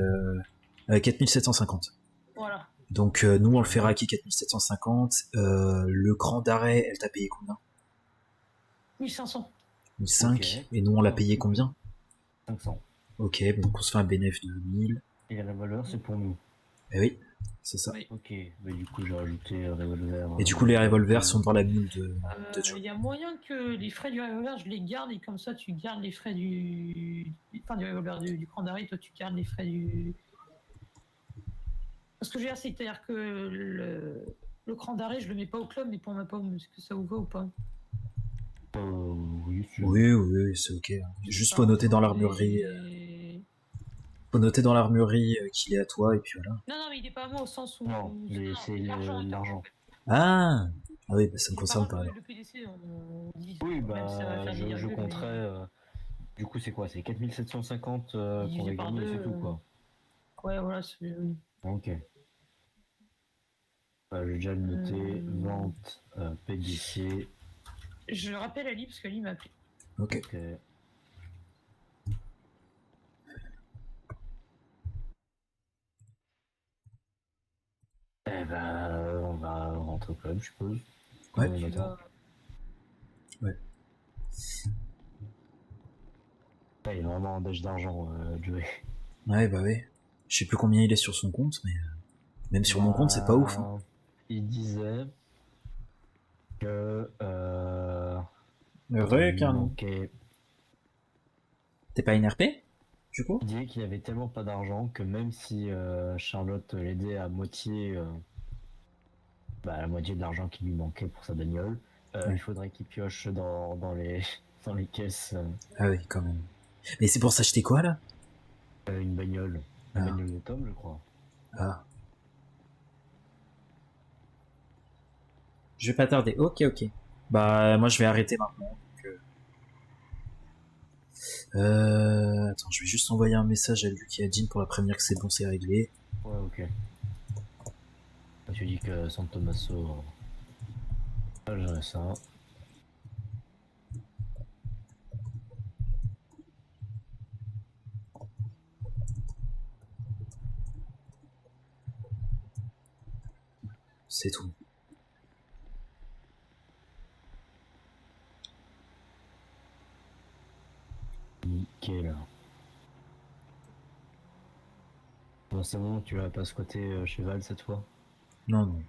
S1: 4750.
S2: Voilà.
S1: Donc, nous, on le fait raquer 4750. Le cran d'arrêt, elle t'a payé combien?
S2: 1500.
S1: 1005.
S4: Ok.
S1: Et nous, on l'a payé combien?
S4: 500.
S1: Ok, donc on se fait un bénéfice de 1000.
S4: Et les revolvers, c'est pour nous.
S1: Eh oui, c'est ça.
S2: Oui.
S4: Ok, bah, du coup, j'ai rajouté revolver.
S1: Et du coup, les revolvers sont dans la mule de Joe.
S2: Il y a moyen que les frais du revolver, je les garde et comme ça, tu gardes les frais du. Enfin, du revolver du cran d'arrêt, toi, tu gardes les frais du. Parce que j'ai assez, c'est-à-dire que le cran d'arrêt, je le mets pas au club, mais pour ma pomme, est-ce que ça vous va ou pas?
S4: Oui,
S1: Oui, c'est ok. Juste faut noter dans l'armurerie. Faut noter dans l'armurerie qu'il est à toi et puis voilà.
S2: Non, mais il est pas à moi au sens où.
S4: Non, c'est l'argent.
S1: Ah oui, bah, ça me
S2: Par
S1: concerne
S2: contre,
S1: pas alors.
S2: le PDC, on dit.
S4: Oui,
S2: même si ça va
S4: bah,
S2: faire
S4: je
S2: virgule,
S4: compterai.
S2: mais-
S4: Du coup, c'est quoi? C'est 4750 qu'on
S2: Divisé
S4: va
S2: par
S4: gagner,
S2: deux,
S4: c'est tout, quoi.
S2: Ouais, voilà, c'est.
S4: Ok. Bah, j'ai déjà noté vente PDC.
S2: Je rappelle Ali parce qu'Ali m'a appelé.
S1: Ok.
S4: Ok. Eh ben, on va rentrer au club, je suppose.
S1: Ouais.
S4: On
S2: Tu
S4: attend.
S2: vas-
S4: Ah, il est vraiment en dèche d'argent, Joey.
S1: Ouais, bah oui. Je sais plus combien il est sur son compte, mais même sur mon compte, c'est pas ouf. Hein.
S4: Il disait que
S1: Heureux,
S4: il
S1: Carnot.
S4: manquait.
S1: T'es pas une RP du coup?
S4: Il disait qu'il avait tellement pas d'argent que même si Charlotte l'aidait à moitié, la moitié de l'argent qui lui manquait pour sa bagnole,
S1: Ouais.
S4: il faudrait qu'il pioche dans les dans les caisses
S1: Ah oui, quand même. Mais c'est pour s'acheter quoi là?
S4: une bagnole, la
S1: Ah.
S4: bagnole de Tom, je crois.
S1: Ah. Je vais pas tarder. Ok. Bah moi je vais arrêter maintenant. Donc, attends, je vais juste envoyer un message à Luc et à Jean pour la prévenir que c'est bon, c'est réglé.
S4: Ouais, ok. Tu dis que San Tommaso. J'aurais ça.
S1: C'est tout.
S4: Nickel. c'est bon, tu vas pas squatter chez Val cette fois.
S1: Non, non.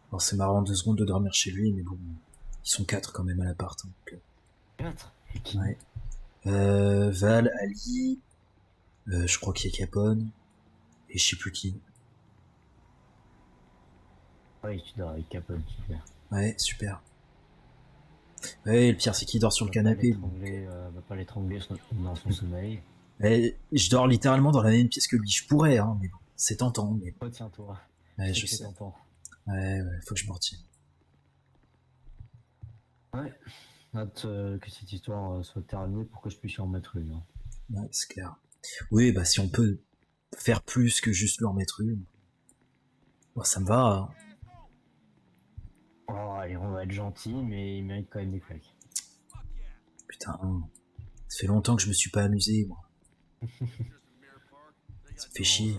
S1: Alors c'est marrant 2 secondes de dormir chez lui, mais bon, ils sont 4 quand même à l'appart. Hein, donc,
S4: 4 Et qui
S1: ouais. Val, Ali, je crois qu'il y a Capone, et je sais plus qui.
S4: Oui, tu dors avec Capone, super.
S1: Ouais, super. Ouais, le pire c'est qu'il dort sur le canapé.
S4: Va pas l'étrangler dans son sommeil.
S1: Ouais, je dors littéralement dans la même pièce que lui. Je pourrais, hein, mais bon, c'est tentant. Mais...
S4: Retiens-toi.
S1: Ouais,
S4: C'est
S1: je
S4: que c'est
S1: sais.
S4: tentant.
S1: Ouais, faut que je me retienne.
S4: Ouais. Hâte que cette histoire soit terminée pour que je puisse y en mettre une. Hein.
S1: Ouais, c'est clair. Oui, bah si on peut faire plus que juste lui en mettre une, bon, ça me va. Hein.
S4: Oh, allez, on va être gentil, mais il mérite quand même des claques.
S1: Putain, ça fait longtemps que je me suis pas amusé, moi. Ça me fait chier.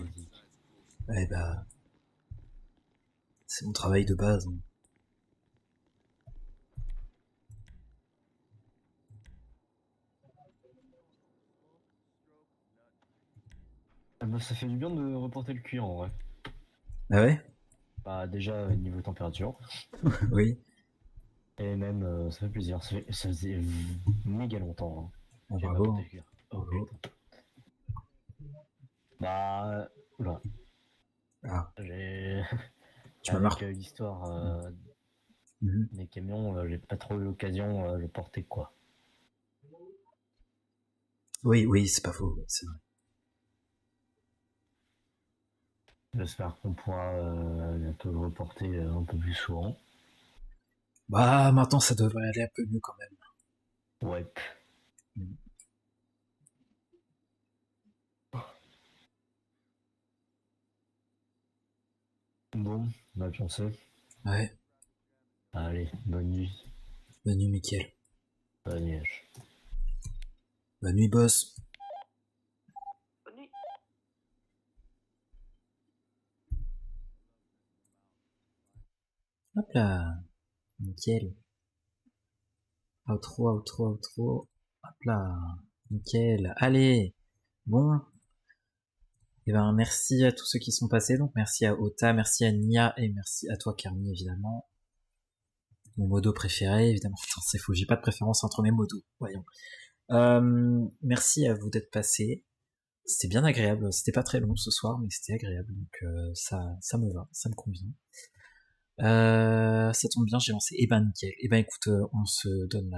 S1: Ouais, bah, c'est mon travail de base. Hein.
S4: Ah bah, ça fait du bien de reporter le cuir en vrai.
S1: Ah ouais?
S4: Bah, déjà, niveau température.
S1: Oui.
S4: Et même, ça fait plaisir. Ça faisait méga longtemps. Hein.
S1: Ah,
S4: J'ai pas
S1: bravo.
S4: porté le cuir. Oh,
S1: Bravo.
S4: putain. Bah, oula.
S1: Ah,
S4: J'ai.
S1: tu m'as
S4: Avec
S1: marqué.
S4: l'histoire
S1: Mhm.
S4: des camions, j'ai pas trop eu l'occasion de le porter quoi.
S1: Oui, oui, c'est pas faux, c'est vrai.
S4: J'espère qu'on pourra bientôt le reporter un peu plus souvent.
S1: Bah, maintenant ça devrait aller un peu mieux quand même.
S4: Ouais.
S1: Mhm.
S4: Bon, on a pensé.
S1: Ouais,
S4: Allez, bonne nuit.
S1: bonne nuit, Mickaël.
S4: Bonne nuit.
S1: Bonne nuit, boss.
S6: Bonne nuit.
S1: Hop là, nickel. Outro, outro, outro. Hop là, nickel. Allez, bon. Et ben merci à tous ceux qui sont passés. Donc merci à Ota, merci à Nia et merci à toi, Carmi, évidemment. Mon modo préféré, évidemment. Putain, c'est faux, j'ai pas de préférence entre mes modos. Voyons. Merci à vous d'être passés. C'était bien agréable. C'était pas très long ce soir, mais c'était agréable. Donc ça me va, ça me convient. Ça tombe bien, j'ai lancé. Eh ben nickel. Eh ben écoute, on se donne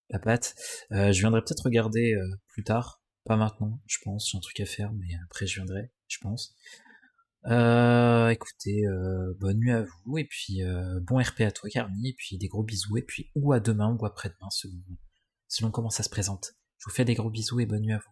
S1: la patte. Je viendrai peut-être regarder plus tard. Pas maintenant, je pense. J'ai un truc à faire, mais après je viendrai, je pense. Écoutez, bonne nuit à vous, et puis bon RP à toi, Carmi, et puis des gros bisous, et puis ou à demain ou après-demain, selon comment ça se présente. Je vous fais des gros bisous et bonne nuit à vous.